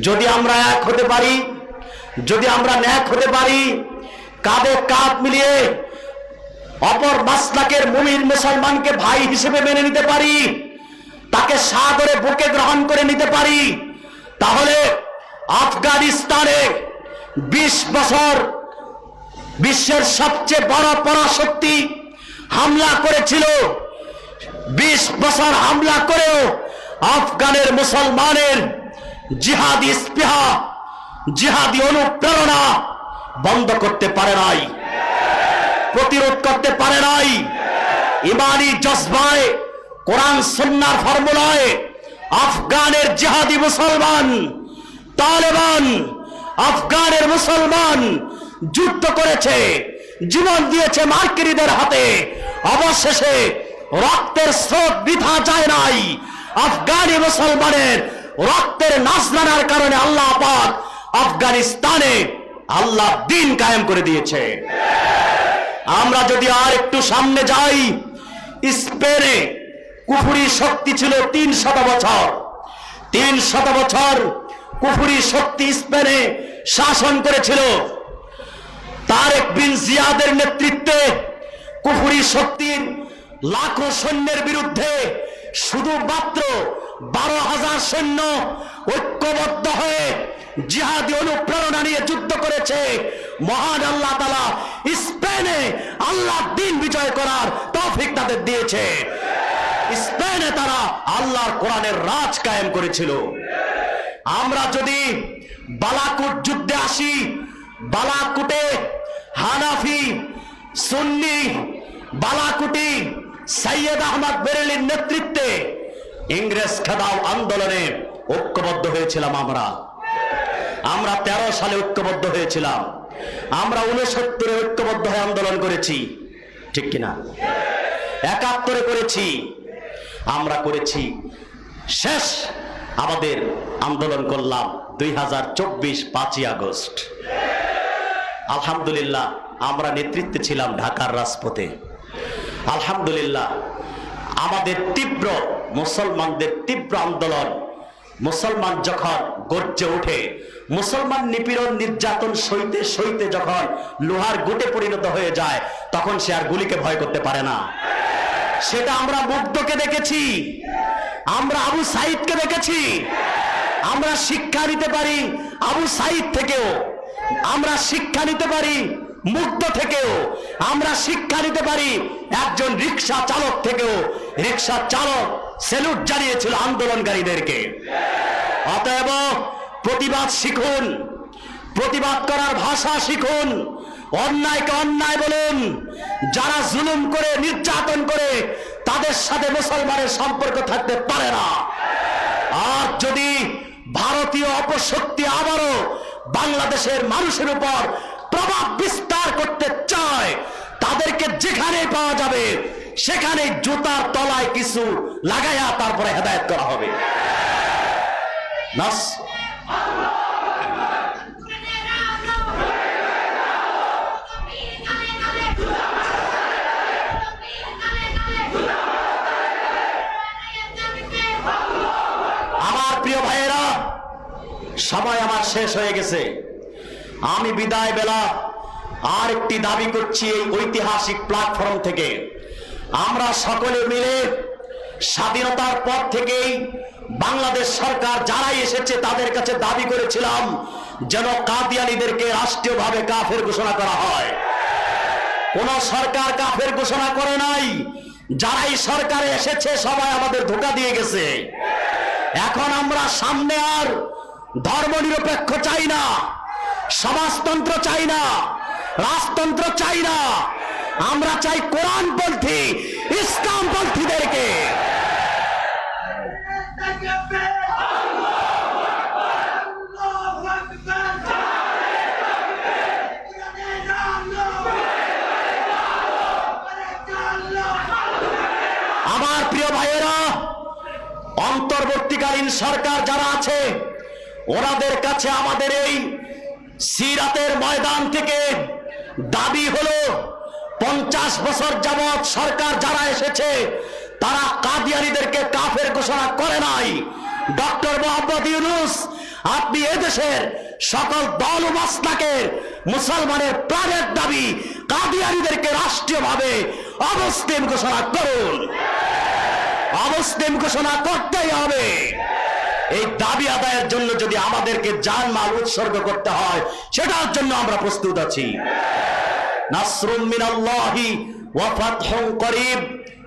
A: যদি আমরা এক হতে পারি, যদি আমরা ন্যাক হতে পারি, কাঁধে কাঁধ মিলিয়ে অপর মাসলাকের মুমিন মুসলমানকে ভাই হিসেবে মেনে নিতে পারি, তাকে সাদরে বুকে গ্রহণ করে নিতে পারি, তাহলে আফগানিস্তানে 20 বছর বিশ্বের সবচেয়ে বড় পরাশক্তি হামলা করেছিল। 20 বছর হামলা করেও আফগানের মুসলমানের জিহাদি স্পৃহা, জিহাদি অনুপ্রেরণা বন্ধ করতে পারে নাই, প্রতিরোধ করতে পারে নাই। ইমানি জজবায়, কোরআন সুন্নাহর ফর্মুলায় আফগানের জিহাদি মুসলমান, তালেবান আফগানের মুসলমান যুদ্ধ করেছে, জীবন দিয়েছে মার্কিনীদের হাতে। অবশেষে রক্তের স্রোত বৃথা যায় নাই। আফগানি মুসলমানের রক্তের নাজরানার কারণে আল্লাহ পাক আফগানিস্তানে আল্লাহ দ্বীন কায়েম করে দিয়েছে। আমরা যদি আর একটু সামনে যাই, স্পেনে কুফরি শক্তি ছিল 300 বছর। 300 বছর কুফরি শক্তি স্পেনে শাসন করেছিল। তারেক বিন জিয়াদের নেতৃত্বে কুফরি শক্তির লাখো সৈন্যের বিরুদ্ধে শুধুমাত্র 12,000 সৈন্য ঐক্যবদ্ধ হয়ে জিহাদি অনুপ্রেরণা নিয়ে যুদ্ধ করেছে। মহান আল্লাহ তাআলা স্পেনে আল্লাহর দ্বীন বিজয় করার তৌফিক তাদের দিয়েছে। স্পেনে তারা আল্লাহর কোরআনের রাজ কায়েম করেছিল। আমরা যদি বালাকুট যুদ্ধে আসি, বালাকুটে হানাফি, সুন্নি, বালাকুটি সৈয়দ আহমদ বেরেলির নেতৃত্বে ইংরেজ খেদাও আন্দোলনে ঐক্যবদ্ধ হয়েছিলাম। আমরা 13 সালে ঐক্যবদ্ধ হয়েছিলাম। আমরা 69-এ ঐক্যবদ্ধ হয়ে আন্দোলন করেছি, ঠিক কিনা? 71-এ করেছি, আমরা করেছি। শেষ আমাদের আন্দোলন করলাম 2024 5ই আগস্ট। আলহামদুলিল্লাহ আমরা নেতৃত্বে ছিলাম ঢাকার রাজপথে। আলহামদুলিল্লাহ আমাদের তীব্র, মুসলমানদের তীব্র আন্দোলন, মুসলমান যখন গর্জে ওঠে, মুসলমান নিপীড়ন নির্যাতন সইতে সইতে যখন লোহার গুটে পরিণত হয়ে যায়, তখন সে আর গুলিকে ভয় করতে পারে না। সেটা আমরা মুগ্ধকে দেখেছি, আমরা আবু সাইদকে দেখেছি। আমরা শিক্ষা নিতে পারি আবু সাইদ থেকেও, আমরা শিক্ষা নিতে পারি মুগ্ধ থেকেও, আমরা শিক্ষা নিতে পারি একজন রিকশা চালক থেকেও। রিকশা চালক স্যালুট জানিয়েছিল আন্দোলনকারীদেরকে। অতএব প্রতিবাদ শিখুন, প্রতিবাদ করার ভাষা শিখুন, অন্যায়কে অন্যায় বলুন। যারা জুলুম করে, নির্যাতন করে, তাদের সাথে মুসলমানের সম্পর্ক থাকতে পারে না। আর যদি ভারতীয় অপশক্তি আবারও বাংলাদেশের মানুষের উপর প্রভাব বিস্তার করতে চায়, তাদেরকে যেখানে পাওয়া যাবে সেখানে জুতার তলায় কিছু লাগাইয়া তারপরে হেদায়েত করা হবে। নাস আমার প্রিয় ভাইয়েরা, সময় আমার শেষ হয়ে গেছে। আমি বিদায় বেলা আর একটি দাবি করছি এই ঐতিহাসিক প্ল্যাটফর্ম থেকে। আমরা সকলে মিলে স্বাধীনতার পর থেকেই বাংলাদেশ সরকার যারাই এসেছে তাদের কাছে দাবি করেছিলাম যেন কাদিয়ানীদেরকে রাষ্ট্রীয়ভাবে কাফের ঘোষণা করা হয়। কোন সরকার কাফের ঘোষণা করে নাই। যারাই সরকারে এসেছে সবাই আমাদের ধোঁকা দিয়ে গেছে। এখন আমরা সামনে আর ধর্মনিরপেক্ষ চাই না, সমাজতন্ত্র চাই না, রাজতন্ত্র চাই না। আমরা চাই কোরআনপন্থী, ইসলামপন্থীদেরকে। আমার প্রিয় ভাইয়েরা, অন্তর্বর্তীকালীন তৎকালীন সরকার যারা আছে ওনাদের কাছে আমাদের এই সিরাতের ময়দান থেকে দাবি হলো 50 বছর যাবৎ সরকার যারা এসেছে তারা কাদিয়ানীদেরকে কাফের ঘোষণা করে নাই। ডক্টর মোহাম্মদ ইউনূস, আপনি এদেশের সকল দল ও মাসলাকের মুসলমানের প্রাণের দাবি কাদিয়ানীদেরকে রাষ্ট্রীয়ভাবে অমুসলিম ঘোষণা করুন। অমুসলিম ঘোষণা করতেই হবে। এই দাবি আদায়ের জন্য যদি আমাদেরকে জানমাল উৎসর্গ করতে হয় সেটার জন্য আমরা প্রস্তুত আছি। নাসরুম মিনাল্লাহি ওয়া ফাতহুন করিব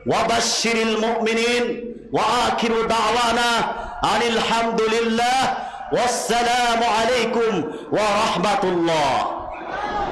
A: ওয়া বাশশিরিল মুমিনিন ওয়া আখিরু দাওয়ানা আনিল হামদুলিল্লাহ ওয়াসসালামু আলাইকুম ওয়া রাহমাতুল্লাহ।